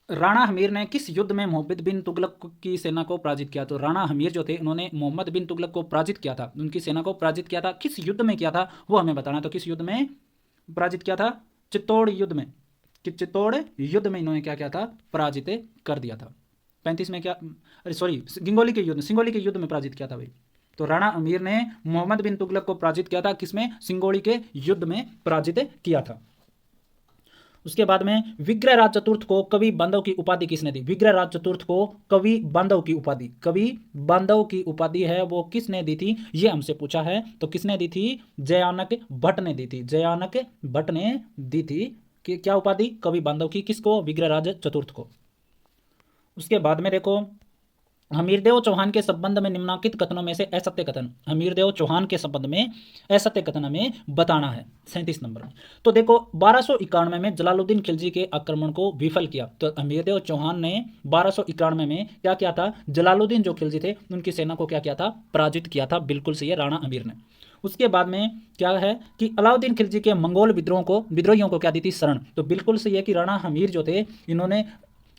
राणा हमीर ने किस युद्ध में मोहम्मद बिन तुगलक की सेना को पराजित किया, तो राणा हमीर जो थे उन्होंने मोहम्मद बिन तुगलक को पराजित किया था, उनकी सेना को पराजित किया था, किस युद्ध में किया था वो हमें बताना है। तो किस युद्ध में पराजित किया था, चित्तौड़ युद्ध में, कि चित्तौड़ युद्ध में इन्होंने क्या किया था, पराजित कर दिया था। 35 में क्या, अरे सॉरी, सिंगोली के युद्ध में पराजित किया था भाई। तो राणा अमीर ने मोहम्मद बिन तुगलक को पराजित किया था, किसमें, सिंगोली के युद्ध में पराजित किया था। उसके बाद में विग्रहराज चतुर्थ को कवि बांधव की उपाधि किसने दी, विग्रहराज चतुर्थ को कवि बांधव की उपाधि, कवि बांधव की उपाधि है वो किसने दी थी, ये हमसे पूछा है, तो किसने दी थी, जयानक भट्ट ने दी थी, जयानक भट्ट ने दी थी कि क्या उपाधि, कवि बांधव की, किसको, विग्रहराज चतुर्थ को। उसके बाद में देखो हमीरदेव चौहान के संबंध में निम्नलिखित कथनों में से असत्य कथन, हमीरदेव चौहान के संबंध में असत्य कथन हमें बताना है 37 नंबर में। तो देखो 1291 में जलालुद्दीन खिलजी के आक्रमण को विफल किया, तो हमीरदेव चौहान ने 1291 में क्या किया था, जलालुद्दीन जो खिलजी थे उनकी सेना को क्या किया था, पराजित किया था, बिल्कुल सही है, राणा अमीर ने। उसके बाद में क्या है कि अलाउद्दीन खिलजी के मंगोल विद्रोहियों को क्या दी थी, शरण, तो बिल्कुल सही है कि राणा हमीर जो थे इन्होंने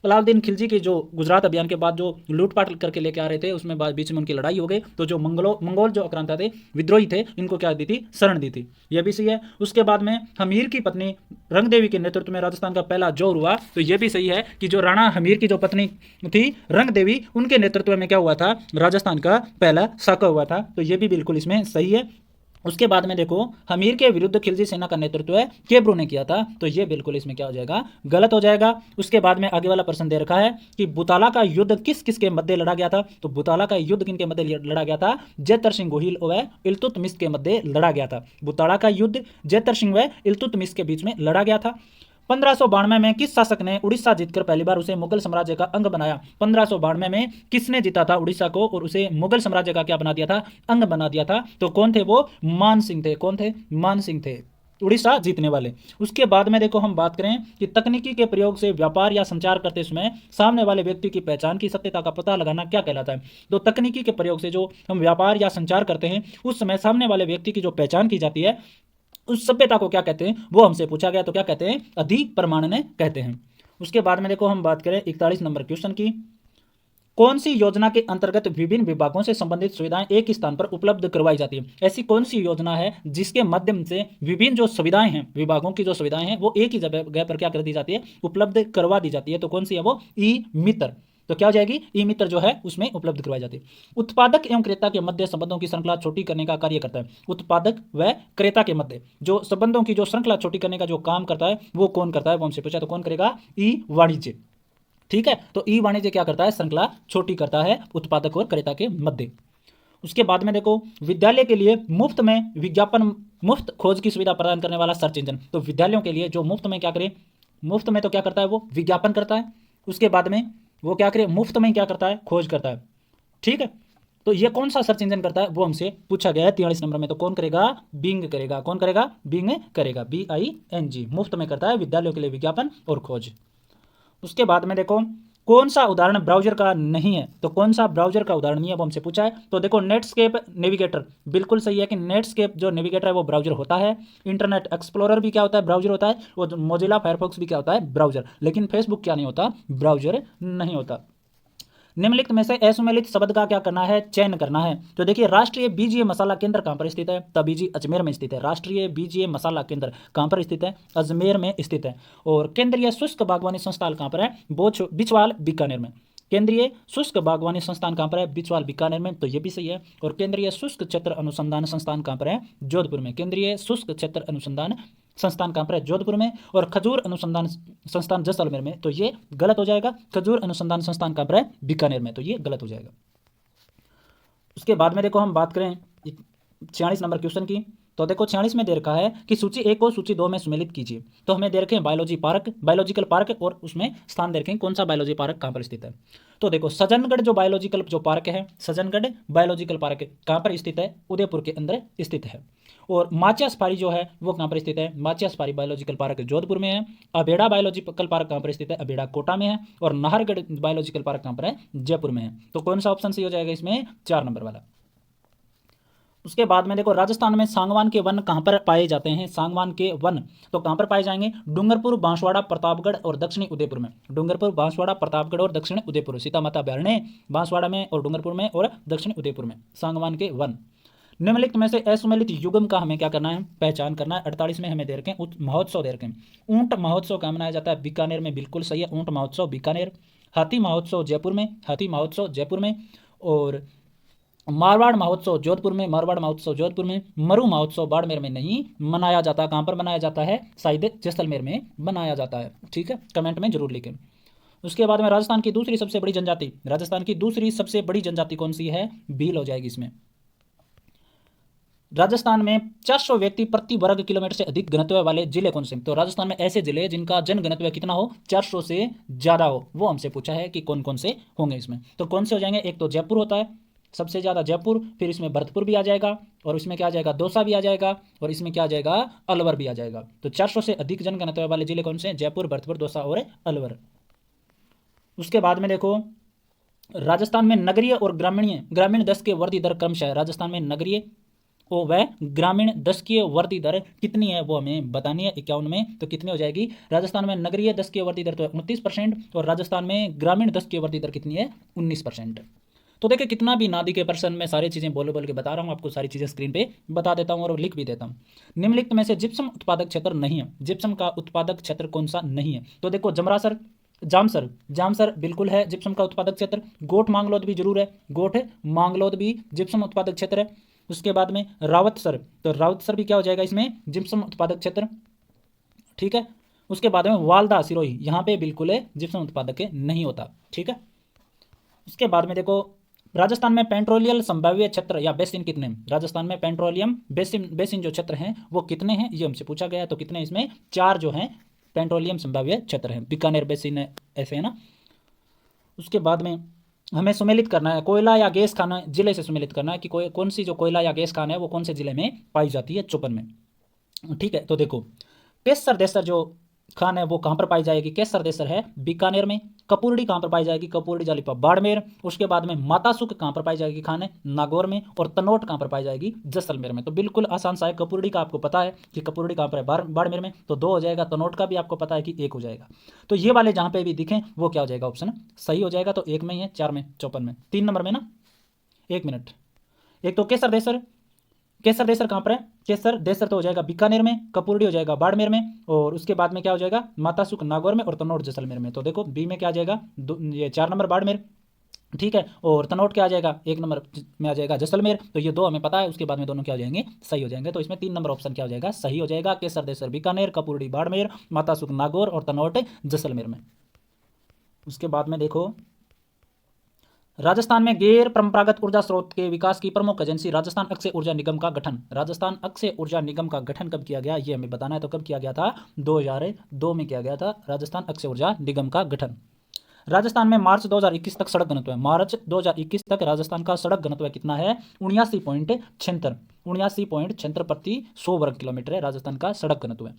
अलाउद्दीन खिलजी के जो गुजरात अभियान के बाद जो लूटपाट करके लेके आ रहे थे उसमें बीच में उनकी लड़ाई हो गई, तो जो मंगोल जो आक्रांता थे, विद्रोही थे, इनको क्या दी थी, शरण दी थी, यह भी सही है। उसके बाद में हमीर की पत्नी रंगदेवी के नेतृत्व में राजस्थान का पहला जोर हुआ, तो यह भी सही है कि जो राणा हमीर की जो पत्नी थी रंगदेवी, उनके नेतृत्व में क्या हुआ था, राजस्थान का पहला साका हुआ था, तो यह भी बिल्कुल इसमें सही है। उसके बाद में देखो हमीर के विरुद्ध खिलजी सेना का नेतृत्व है केब्रो ने किया था, तो ये बिल्कुल इसमें क्या हो जाएगा, गलत हो जाएगा। उसके बाद में आगे वाला प्रश्न दे रखा है कि बुताला का युद्ध किस किस के मध्य लड़ा गया था, तो बुताला का युद्ध किन के मध्य लड़ा गया था, जैतर सिंह गोहिल व इल्तुतमिश के मध्य लड़ा गया था। बुताला का युद्ध जैतर सिंह व इल्तुतमिश के बीच में लड़ा गया था। 1592 में किस शासक ने उड़ीसा जीतकर पहली बार उसे मुगल साम्राज्य का अंग बनाया। 1592 में किसने जीता था उड़ीसा को और उसे मुगल साम्राज्य का क्या बना दिया था, अंग बना दिया था, तो कौन थे वो, मान सिंह थे। कौन थे, मान सिंह थे, उड़ीसा जीतने वाले। उसके बाद में देखो हम बात करें कि तकनीकी के प्रयोग से व्यापार या संचार करते समय सामने वाले व्यक्ति की पहचान की सत्यता का पता लगाना क्या कहलाता है। तो तकनीकी के प्रयोग से जो हम व्यापार या संचार करते हैं उस समय सामने वाले व्यक्ति की जो पहचान की जाती है उस सभ्यता को क्या कहते हैं, वो हमसे पूछा गया, तो क्या कहते हैं, अधिक प्रमाणन कहते हैं। उसके बाद में देखो हम बात करें 41 नंबर क्वेश्चन की, कौन सी योजना के अंतर्गत विभिन्न विभागों से संबंधित सुविधाएं एक ही स्थान पर उपलब्ध करवाई जाती है। ऐसी कौन सी योजना है जिसके माध्यम से विभिन्न जो सुविधाएं हैं, विभागों की जो सुविधाएं हैं वो एक ही जगह पर क्या कर दी जाती है, उपलब्ध करवा दी जाती है। तो कौन सी है वो, ई मित्र। तो क्या हो जाएगी, ई मित्र जो है उसमें उपलब्ध करवाई जाती है। उत्पादक एवं क्रेता के मध्य संबंधों की श्रृंखला छोटी करने का कार्य करता है। उत्पादक व क्रेता के मध्य जो संबंधों की जो श्रृंखला छोटी करने का जो काम करता है वो कौन करता है, वो हमसे पूछा, तो कौन करेगा, ई वाणिज्य। ठीक है, तो ई वाणिज्य क्या करता है, श्रृंखला छोटी करता है उत्पादक और क्रेता के मध्य। उसके बाद में देखो विद्यालय के लिए मुफ्त में विज्ञापन, मुफ्त खोज की सुविधा प्रदान करने वाला सर्च इंजन। तो विद्यालयों के लिए जो मुफ्त में क्या करे, मुफ्त में तो क्या करता है वो विज्ञापन करता है। उसके बाद में वो क्या करे, मुफ्त में क्या करता है, खोज करता है। ठीक है, तो ये कौन सा सर्च इंजन करता है वो हमसे पूछा गया है 43 नंबर में। तो कौन करेगा, बिंग करेगा। कौन करेगा, बिंग करेगा, BING, मुफ्त में करता है विद्यालयों के लिए विज्ञापन और खोज। उसके बाद में देखो कौन सा उदाहरण ब्राउजर का नहीं है, तो कौन सा ब्राउजर का उदाहरण नहीं है वो हमसे पूछा है। तो देखो नेटस्केप नेविगेटर, बिल्कुल सही है कि नेटस्केप जो नेविगेटर है वो ब्राउजर होता है। इंटरनेट एक्सप्लोरर भी क्या होता है, ब्राउजर होता है। और मोजिला फायरफॉक्स भी क्या होता है, ब्राउजर। लेकिन फेसबुक क्या नहीं होता, ब्राउजर नहीं होता। निम्नलिखित में से असुमेलित शब्द का क्या करना है, चयन करना है। तो देखिए राष्ट्रीय बीजीय मसाला केंद्र कहां पर स्थित है, तबीजी अजमेर में स्थित है। राष्ट्रीय बीजीय मसाला केंद्र कहां पर स्थित है, अजमेर में स्थित है। और केंद्रीय शुष्क बागवानी संस्थान कहां पर है, बिचवाल बीकानेर में। केंद्रीय शुष्क बागवानी संस्थान कहां पर है, बिचवाल बीकानेर में, तो ये भी सही है। और केंद्रीय शुष्क क्षेत्र अनुसंधान संस्थान कहां पर है, जोधपुर में। केंद्रीय शुष्क क्षेत्र अनुसंधान संस्थान कहां पर है, जोधपुर में। और खजूर अनुसंधान संस्थान जैसलमेर में, तो ये गलत हो जाएगा। खजूर अनुसंधान संस्थान कहां पर है, बीकानेर में, तो ये गलत हो जाएगा। उसके बाद में देखो हम बात करें 46 नंबर क्वेश्चन की, तो देखो 46 में दे रखा है कि सूची 1 को सूची 2 में सम्मिलित कीजिए। तो हमें दे रखे हैं बायोलॉजी पार्क, बायोलॉजिकल पार्क, और उसमें स्थान दे रखे हैं कौन सा बायोलॉजी पार्क कहाँ पर स्थित है। तो देखो सज्जनगढ़ जो बायोलॉजिकल जो पार्क है, सज्जनगढ़ बायोलॉजिकल पार्क कहाँ पर स्थित है, उदयपुर के अंदर स्थित है। और माचिया सफारी जो है वो कहाँ पर स्थित है, Machia safari biological park Jodhpur में है। अबेड़ा बायोलॉजिकल पार्क कहाँ पर स्थित है, अबेड़ा कोटा में है। और नाहरगढ़ बायोलॉजिकल पार्क कहाँ पर है, जयपुर में है। तो कौन सा ऑप्शन सही हो जाएगा इसमें, 4 नंबर वाला। उसके बाद में देखो राजस्थान में सांगवान के वन कहाँ पर पाए जाते हैं, सांगवान के वन तो कहाँ पर पाए जाएंगे, डूंगरपुर, बांसवाड़ा, प्रतापगढ़ और दक्षिणी उदयपुर में। डूंगरपुर, बांसवाड़ा, प्रतापगढ़ और दक्षिणी उदयपुर, सीता माता अभ्यारण्य बांसवाड़ा में और डूंगरपुर में और दक्षिणी उदयपुर में सांगवान के वन। निम्नलिखित में से असुमेलित युगम का हमें क्या करना है, पहचान करना है। 48 में हमें दे रखे हैं महोत्सव दे रखे हैं। ऊंट महोत्सव कहाँ मनाया जाता है, बीकानेर में, बिल्कुल सही है, ऊंट महोत्सव बीकानेर। हाथी महोत्सव जयपुर में, हाथी महोत्सव जयपुर में। और मारवाड़ महोत्सव जोधपुर में, मारवाड़ महोत्सव जोधपुर में। मरु महोत्सव बाड़मेर में नहीं मनाया जाता, कहाँ पर मनाया जाता है, शायद जैसलमेर में मनाया जाता है। ठीक है, कमेंट में जरूर लिखें। उसके बाद में राजस्थान की दूसरी सबसे बड़ी जनजाति, राजस्थान की दूसरी सबसे बड़ी जनजाति कौन सी है, भील हो जाएगी इसमें। राजस्थान में 400 व्यक्ति प्रति वर्ग किलोमीटर से अधिक घनत्व वाले जिले कौन से। तो राजस्थान में ऐसे जिले जिनका जन घनत्व कितना हो, 400 से ज़्यादा हो, वो हमसे पूछा है कि कौन कौन से होंगे इसमें। तो कौन से हो जाएंगे, एक तो जयपुर होता है सबसे ज़्यादा, जयपुर, फिर इसमें भरतपुर भी आ जाएगा, और इसमें क्या आ जाएगा, दौसा भी आ जाएगा, और इसमें क्या आ जाएगा, अलवर भी आ जाएगा। तो 400 से अधिक जन घनत्व वाले जिले कौन से हैं, जयपुर, भरतपुर, दौसा और अलवर। उसके बाद में देखो राजस्थान में नगरीय और ग्रामीण 10 के वर्दी दर क्रमशः है। राजस्थान में नगरीय और वह ग्रामीण 10 की वर्दी दर कितनी है वो हमें बतानी है। 51 में तो कितनी हो जाएगी, राजस्थान में नगरीय 10 की वर्दी दर तो 29% और राजस्थान में ग्रामीण 10 की वर्दी दर कितनी है, 19%। तो देखिए कितना भी नादी के पर्सन में सारी चीज़ें बोल बोल के बता रहा हूँ आपको, सारी चीज़ें स्क्रीन पे बता देता हूँ और लिख भी देता हूँ। निम्नलिखित में से जिप्सम उत्पादक क्षेत्र नहीं है, जिप्सम का उत्पादक क्षेत्र कौन सा नहीं है। तो देखो जमरासर, जामसर बिल्कुल है जिप्सम का उत्पादक क्षेत्र। गोठ मांगलोद भी जरूर है, गोठ मांगलोद भी जिप्सम उत्पादक क्षेत्र है। उसके बाद में रावतसर, तो रावतसर भी क्या हो जाएगा इसमें, जिप्सम उत्पादक क्षेत्र। ठीक है, उसके बाद में वालदा सिरोही, यहाँ पे बिल्कुल जिप्सम उत्पादक नहीं होता। ठीक है, उसके बाद में देखो राजस्थान में पेट्रोलियम संभाव्य क्षेत्र या बेसिन कितने हैं? राजस्थान में पेट्रोलियम बेसिन जो क्षेत्र हैं वो कितने हैं, ये हमसे पूछा गया है। तो कितने इसमें 4 जो हैं पेट्रोलियम संभाव्य क्षेत्र हैं, बीकानेर बेसिन है, ऐसे है ना। उसके बाद में हमें सुमेलित करना है, कोयला या गैस खान जिले से सुमेलित करना है कि कौन सी जो कोयला या गैस खान है वो कौन से जिले में पाई जाती है, चौपन में। ठीक है, तो देखो केसर देसर जो खान है वो कहाँ पर पाई जाएगी, केसर देसर है बीकानेर में। कपूरडी कहाँ पर पाई जाएगी, कपूरडी जालिपा बाड़मेर। उसके बाद में मातासुक कहाँ पर पाई जाएगी खान है, नागौर में। और तनोट कहाँ पर पाई जाएगी, जैसलमेर में। तो बिल्कुल आसान सा है, कपूरडी का आपको पता है कि कपूरडी कहाँ पर है, बाड़मेर में, तो 2 हो जाएगा। तनोट का भी आपको पता है कि 1 हो जाएगा। तो ये वाले जहाँ पे भी दिखें वो क्या हो जाएगा, ऑप्शन सही हो जाएगा। तो 1 में ही है, 4 में, 54 में, 3 नंबर में ना। 1 मिनट, एक तो केसर देसर, केसर देसर कहाँ पर है, केसर देसर तो हो जाएगा बीकानेर में, कपूरडी हो जाएगा बाड़मेर में, और उसके बाद में क्या हो जाएगा, मातासुक नागौर में, और तनोट जैसलमेर में। तो देखो बी में क्या आ जाएगा, ये 4 नंबर बाड़मेर। ठीक है, और तनोट क्या आ जाएगा, 1 नंबर में आ जाएगा जैसलमेर। तो ये 2 हमें पता है, उसके बाद में दोनों क्या हो जाएंगे, सही हो जाएंगे। तो इसमें 3 नंबर ऑप्शन क्या हो जाएगा, सही हो जाएगा। केसर देसर बीकानेर, कपूरडी बाड़मेर, मातासुक नागौर और तनोट जैसलमेर में। उसके बाद में देखो राजस्थान में गैर परंपरागत ऊर्जा स्रोत के विकास की प्रमुख एजेंसी राजस्थान अक्षय ऊर्जा निगम का गठन। राजस्थान अक्षय ऊर्जा निगम का गठन कब किया गया, ये हमें बताना है। तो कब किया गया था, 2002 में किया गया था राजस्थान अक्षय ऊर्जा निगम का गठन। राजस्थान में मार्च 2021 तक सड़क घनत्व है, मार्च 2021 तक राजस्थान का सड़क घनत्व कितना है, 79.76 प्रति 100 वर्ग किलोमीटर है राजस्थान का सड़क घनत्व है।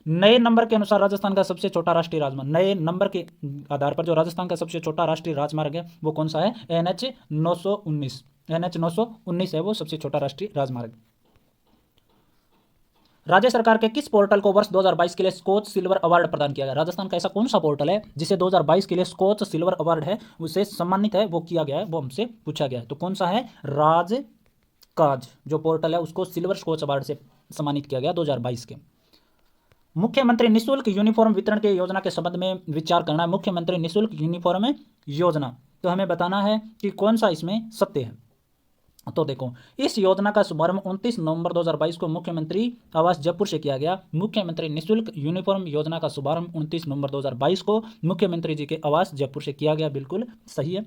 नए नंबर के अनुसार राजस्थान का सबसे छोटा राष्ट्रीय राजमार्ग, नए नंबर के आधार पर जो राजस्थान का सबसे छोटा राष्ट्रीय राजमार्ग है वो कौन सा है, NH 919, NH 919 है वो सबसे छोटा राष्ट्रीय राजमार्ग। राज्य सरकार के किस पोर्टल को वर्ष 2022 के लिए स्कोच सिल्वर अवार्ड प्रदान किया गया। राजस्थान का ऐसा कौन सा पोर्टल है जिसे 2022 के लिए स्कोच सिल्वर अवार्ड है उसे सम्मानित है, वो किया गया है, वो हमसे पूछा गया है। तो कौन सा है, राजकाज जो पोर्टल है उसको सिल्वर स्कोच अवार्ड से सम्मानित किया गया 2022 के। मुख्यमंत्री निःशुल्क यूनिफॉर्म वितरण के योजना के संबंध में विचार करना है। मुख्यमंत्री निःशुल्क यूनिफॉर्म योजना, तो हमें बताना है कि कौन सा इसमें सत्य है। तो देखो इस योजना का शुभारंभ 29 नवंबर 2022 को मुख्यमंत्री आवास जयपुर से किया गया। मुख्यमंत्री निःशुल्क यूनिफॉर्म योजना का शुभारंभ 29 नवंबर 2022 को मुख्यमंत्री जी के आवास जयपुर से किया गया, बिल्कुल सही है।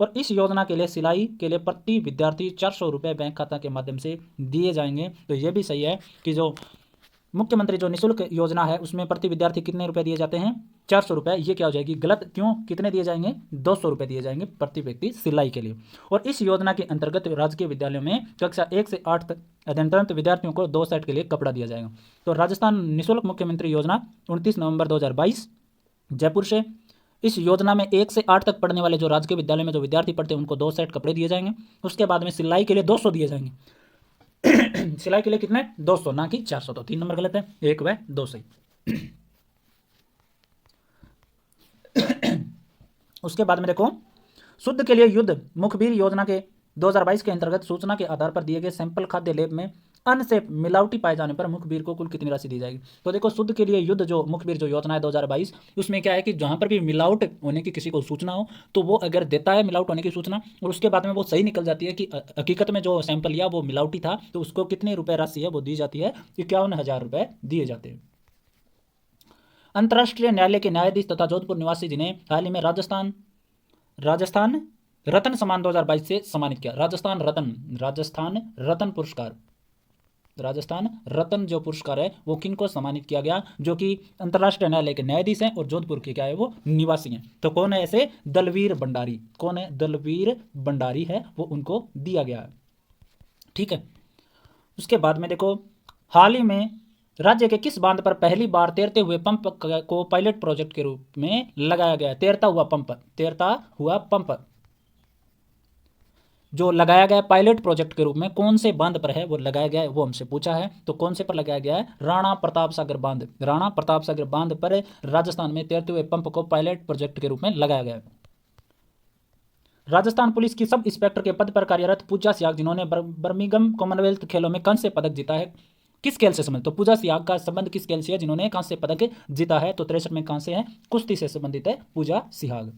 और इस योजना के लिए सिलाई के लिए प्रति विद्यार्थी 400 रुपये बैंक खाता के माध्यम से दिए जाएंगे। तो ये भी सही है कि जो मुख्यमंत्री जो निःशुल्क योजना है उसमें प्रति विद्यार्थी कितने रुपए दिए जाते हैं, 400 रुपये। ये क्या हो जाएगी, गलत, क्यों, कितने दिए जाएंगे, 200 रुपये दिए जाएंगे प्रति व्यक्ति सिलाई के लिए। और इस योजना के अंतर्गत राजकीय विद्यालयों में कक्षा 1 से 8 तक अध्ययनरत विद्यार्थियों को 2 सेट के लिए कपड़ा दिया जाएगा। तो राजस्थान निःशुल्क मुख्यमंत्री योजना 29 नवंबर 2022 जयपुर से। इस योजना में 1 से 8 तक पढ़ने वाले जो राजकीय विद्यालय में जो विद्यार्थी पढ़ते हैं उनको 2 सेट कपड़े दिए जाएंगे। उसके बाद में सिलाई के लिए 200 दिए जाएंगे। सिलाई के लिए कितने, 200, ना कि 400। तो 3 नंबर गलत है, 1 व 2 सही। उसके बाद में देखो शुद्ध के लिए युद्ध मुखबिर योजना के 2022 के अंतर्गत सूचना के आधार पर दिए गए सैंपल खाद्य लेब में अन्न से मिलावटी पाए जाने पर मुखबिर को कुल कितनी राशि दी जाएगी। तो देखो शुद्ध के लिए युद्ध जो मुखबिर जो योजना है 2022, उसमें क्या है कि जहां पर भी मिलावट होने की किसी को सूचना हो तो वो अगर देता है मिलावट होने की सूचना और उसके बाद में वो सही निकल जाती है कि हकीकत में जो सैंपल लिया वो मिलावटी था, तो उसको कितने रुपये राशि है वो दी जाती है, 51,000 रुपये दिए जाते हैं। अंतर्राष्ट्रीय न्यायालय के न्यायाधीश तथा जोधपुर निवासी जिन्हें हाल ही में राजस्थान रत्न सम्मान 2022 से सम्मानित किया। राजस्थान रत्न पुरस्कार, राजस्थान रत्न जो पुरस्कार है वो किन को सम्मानित किया गया, जो कि अंतर्राष्ट्रीय न्यायालय के न्यायाधीश हैं और जोधपुर के क्या है वो निवासी हैं। तो कौन है ऐसे, दलवीर भंडारी, कौन है, दलवीर भंडारी है, वो उनको दिया गया है। ठीक है, उसके बाद में देखो हाल ही में राज्य के किस बांध पर पहली बार तैरते हुए पंप को पायलट प्रोजेक्ट के रूप में लगाया गया है। तैरता हुआ पंप जो लगाया गया पायलट प्रोजेक्ट के रूप में कौन से बांध पर है वो लगाया गया है, वो हमसे पूछा है। तो कौन से पर लगाया गया है, राणा प्रताप सागर बांध, राणा प्रताप सागर बांध पर राजस्थान में तैरते हुए पंप को पायलट प्रोजेक्ट के रूप में लगाया गया है। राजस्थान पुलिस की सब इंस्पेक्टर के पद पर कार्यरत पूजा सियाग जिन्होंने बर्मिंघम कॉमनवेल्थ खेलों में कांस्य पदक जीता है, किस खेल से संबंधित। तो पूजा सियाग का संबंध किस खेल से है जिन्होंने कांस्य पदक जीता है, तो 63 में कांस्य है, कुश्ती से संबंधित है पूजा सियाग।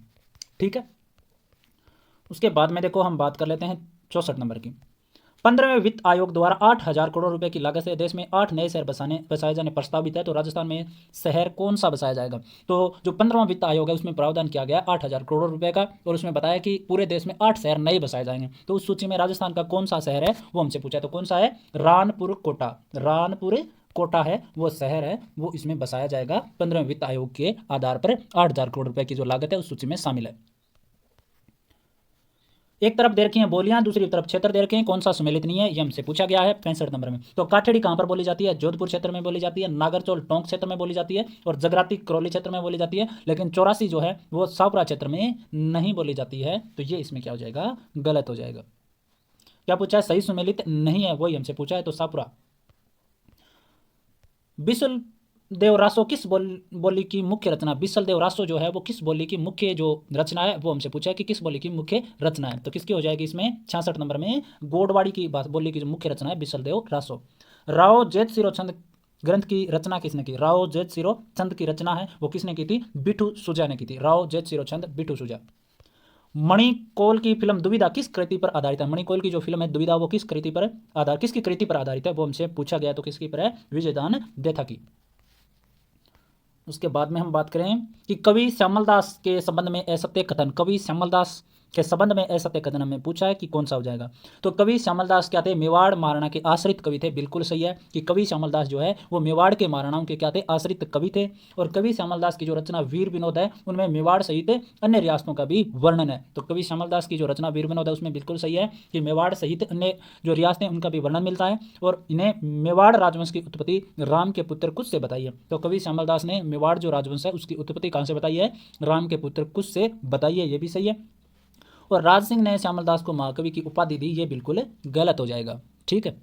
ठीक है, उसके बाद में देखो हम बात कर लेते हैं 64 नंबर की। 15वें वित्त आयोग द्वारा 8,000 करोड़ रुपए की लागत से देश में 8 नए शहर बसाए जाने प्रस्तावित है। तो राजस्थान में शहर कौन सा बसाया जाएगा? तो जो 15वां वित्त आयोग है उसमें प्रावधान किया गया 8,000 करोड़ रुपए का, और उसमें बताया कि पूरे देश में 8 शहर नए बसाए जाएंगे। तो उस सूची में राजस्थान का कौन सा शहर है वो हमसे पूछा है। तो कौन सा है? रानपुर कोटा। रानपुर कोटा है वो शहर है, वो इसमें बसाया जाएगा। 15वें वित्त आयोग के आधार पर 8,000 करोड़ रुपए की जो लागत है उस सूची में शामिल है। एक तरफ दे रखी है बोलियां, दूसरी तरफ क्षेत्र दे रखे हैं, कौन सा सुमेलित नहीं है ये हमसे पूछा गया है 65 नंबर में। तो काठेड़ी कहां पर बोली जाती है? जोधपुर क्षेत्र में बोली जाती है, नागरचौल टोंक क्षेत्र में बोली जाती है, और जगराती करौली क्षेत्र में बोली जाती है। लेकिन 84 जो है वो शाहपुरा क्षेत्र में नहीं बोली जाती है। तो ये इसमें क्या हो जाएगा? गलत हो जाएगा। क्या पूछा है? सही सुमेलित नहीं है वही हमसे पूछा है, तो शाहपुरा। बिसल देव रासो किस बोली की मुख्य रचना? बिसल देव रासो जो है वो किस बोली की मुख्य जो रचना है वो हमसे पूछा है कि किस बोली की मुख्य रचना है। तो किसकी हो जाएगी इसमें? 66 नंबर में गोडवाड़ी की बात बोली की जो मुख्य रचना है बिसल देव रासो। राव जेठ सिरो छंद ग्रंथ की रचना किसने की? राव जेठ सिरो छंद की रचना है वो किसने की थी? बिठू सुजा ने की थी। राव जेठ सिरो छंद बिठू सुजा। मणिकौल की फिल्म दुविधा किस कृति पर आधारित है? मणिकौल की जो फिल्म है दुविधा वो किसकी कृति पर आधारित है वो हमसे पूछा गया। तो किसकी पर है? विजयदान देथा की। उसके बाद में हम बात करें कि कवि श्यामलदास के संबंध में असत्य कथन, कवि श्यामलदास के संबंध में असत्य कथन हमें पूछा है कि कौन सा हो जाएगा। तो कवि श्यामलदास क्या थे? मेवाड़ महाराणा के आश्रित कवि थे। बिल्कुल सही है कि कवि श्यामलदास जो है वो मेवाड़ के महाराणाओं के क्या थे? आश्रित कवि थे। और कवि श्यामलदास की जो रचना वीर विनोद है उनमें मेवाड़ सहित अन्य रियासतों का भी वर्णन है। तो कवि श्यामलदास की जो रचना वीर विनोद है उसमें बिल्कुल सही है कि मेवाड़ सहित अन्य जो रियासतें उनका भी वर्णन मिलता है। और इन्हें मेवाड़ राजवंश की उत्पत्ति राम के पुत्र कुश से बताई है। तो कवि श्यामलदास ने मेवाड़ जो राजवंश है उसकी उत्पत्ति कहाँ से बताई है? राम के पुत्र कुश से बताई है, ये भी सही है। और राज सिंह ने श्यामलदास को महाकवि की उपाधि दी, ये बिल्कुल गलत हो जाएगा। ठीक है।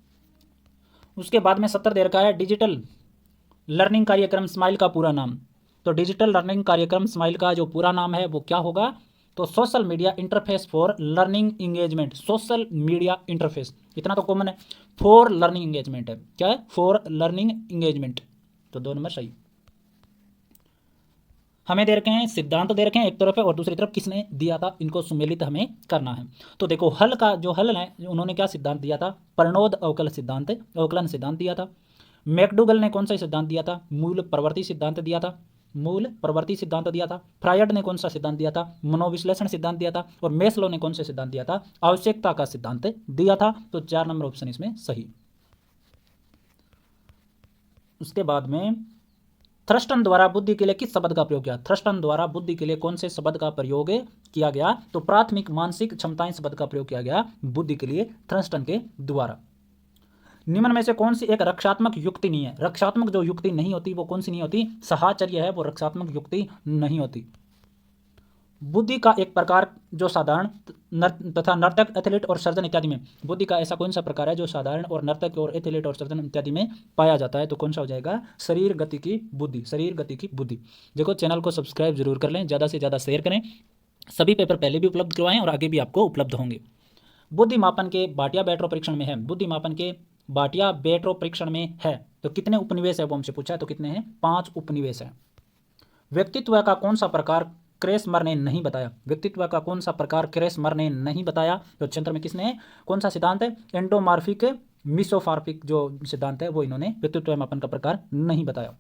उसके बाद में 70 दे रखा है डिजिटल लर्निंग कार्यक्रम स्माइल का पूरा नाम। तो डिजिटल लर्निंग कार्यक्रम स्माइल का जो पूरा नाम है वो क्या होगा? तो social media interface for learning engagement. Social media interface इतना तो कॉमन है, फॉर लर्निंग इंगेजमेंट है। क्या है? For learning engagement. तो 2 नंबर सही। हमें दे रखे हैं सिद्धांत दे रखे हैं एक तरफ है और दूसरी तरफ किसने दिया था, इनको सुमेलित हमें करना है। तो देखो हल का जो हल है उन्होंने क्या सिद्धांत दिया था? प्रणोद अवकलन सिद्धांत दिया था। मैकडूगल ने कौन सा सिद्धांत दिया था? मूल प्रवृत्ति सिद्धांत दिया था। फ्रायड ने कौन सा सिद्धांत दिया था? मनोविश्लेषण सिद्धांत दिया था। और मेस्लो ने कौन सा सिद्धांत दिया था? आवश्यकता का सिद्धांत दिया था। तो 4 नंबर ऑप्शन इसमें सही। उसके बाद में थ्रस्टन द्वारा बुद्धि के लिए किस शब्द का प्रयोग किया? थ्रस्टन द्वारा बुद्धि के लिए कौन से शब्द का प्रयोग किया गया? तो प्राथमिक मानसिक क्षमताएं शब्द का प्रयोग किया गया बुद्धि के लिए थ्रस्टन के द्वारा। निम्न में से कौन सी एक रक्षात्मक युक्ति नहीं है? रक्षात्मक जो युक्ति नहीं होती वो कौन सी नहीं होती? साहचर्य है वो रक्षात्मक युक्ति नहीं होती। बुद्धि का एक प्रकार जो साधारण तथा नर्तक, एथलीट और सर्जन इत्यादि में, बुद्धि का ऐसा कौन सा प्रकार है जो साधारण और नर्तक और एथलीट और सर्जन इत्यादि में पाया जाता है? तो कौन सा हो जाएगा? शरीर गति की बुद्धि। शरीर गति की बुद्धि। देखो चैनल को सब्सक्राइब जरूर कर लें, ज़्यादा से ज़्यादा शेयर करें। सभी पेपर पहले भी उपलब्ध करवाएं और आगे भी आपको उपलब्ध होंगे। बुद्धि मापन के बाटिया बैट्रो परीक्षण में है। बुद्धि मापन के बाटिया बैट्रो परीक्षण में है तो कितने उपनिवेश है वो हमसे पूछा है। तो कितने हैं? 5 उपनिवेश हैं। व्यक्तित्व का कौन सा प्रकार क्रेसमर ने नहीं बताया? व्यक्तित्व का कौन सा प्रकार क्रेसमर ने नहीं बताया? तो क्षेत्र में किसने कौन सा सिद्धांत है? एंडोमार्फिक मिसोफार्फिक जो सिद्धांत है वो इन्होंने व्यक्तित्व मापन का प्रकार नहीं बताया।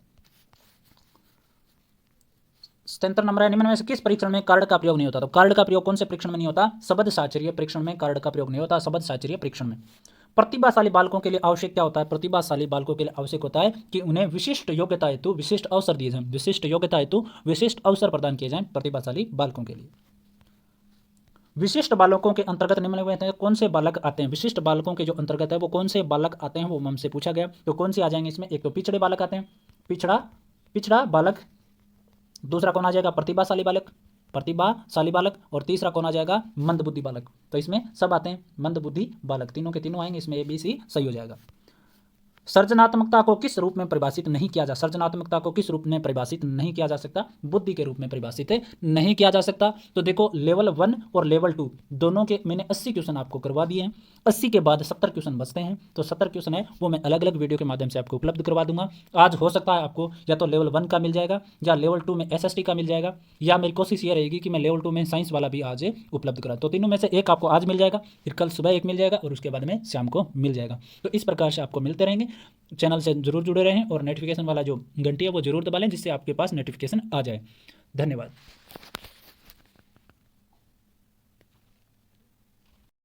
77 नंबर है निम्न में से किस परीक्षण में कार्ड का प्रयोग नहीं होता? तो कार्ड का प्रयोग कौन से परीक्षण में नहीं होता? शब्द साहचर्य परीक्षण में कार्ड का प्रयोग नहीं होता। शब्द साहचर्य परीक्षण में। प्रतिभाशाली बालकों के लिए आवश्यक क्या होता है? प्रतिभाशाली बालकों के लिए आवश्यक होता है कि उन्हें विशिष्ट योग्यता हेतु विशिष्ट अवसर दिए जाएं। विशिष्ट योग्यता हेतु विशिष्ट अवसर प्रदान किए जाएं प्रतिभाशाली बालकों के लिए। विशिष्ट बालकों के अंतर्गत निम्न में कौन से बालक आते हैं? विशिष्ट बालकों के जो अंतर्गत है वो कौन से बालक आते हैं वो हमसे पूछा गया। तो कौन से आ जाएंगे इसमें? एक तो पिछड़े बालक आते हैं, पिछड़ा बालक। दूसरा कौन आ जाएगा? प्रतिभाशाली बालक। और तीसरा कौन आ जाएगा? मंदबुद्धि बालक। तो इसमें सब आते हैं मंदबुद्धि बालक, तीनों के तीनों आएंगे इसमें। A B C सही हो जाएगा। सृजनात्मकता को किस रूप में परिभाषित नहीं किया जा सृजनात्मकता को किस रूप में परिभाषित नहीं किया जा सकता? बुद्धि के रूप में परिभाषित नहीं किया जा सकता। तो देखो लेवल 1 और लेवल 2 दोनों के मैंने 80 क्वेश्चन आपको करवा दिए हैं। 80 के बाद 70 क्वेश्चन बचते हैं, तो 70 क्वेश्चन है वो मैं अलग अलग वीडियो के माध्यम से आपको उपलब्ध करवा दूंगा। आज हो सकता है आपको या तो लेवल 1 का मिल जाएगा या लेवल 2 में SST का मिल जाएगा, या मेरी कोशिश ये रहेगी कि मैं लेवल 2 में साइंस वाला भी आज उपलब्ध करा। तो तीनों में से एक आपको आज मिल जाएगा, फिर कल सुबह एक मिल जाएगा और उसके बाद में शाम को मिल जाएगा। तो इस प्रकार से आपको मिलते रहेंगे। चैनल से जरूर जुड़े रहें और नोटिफिकेशन वाला जो घंटी है वो जरूर दबा लें, जिससे आपके पास नोटिफिकेशन आ जाए। धन्यवाद।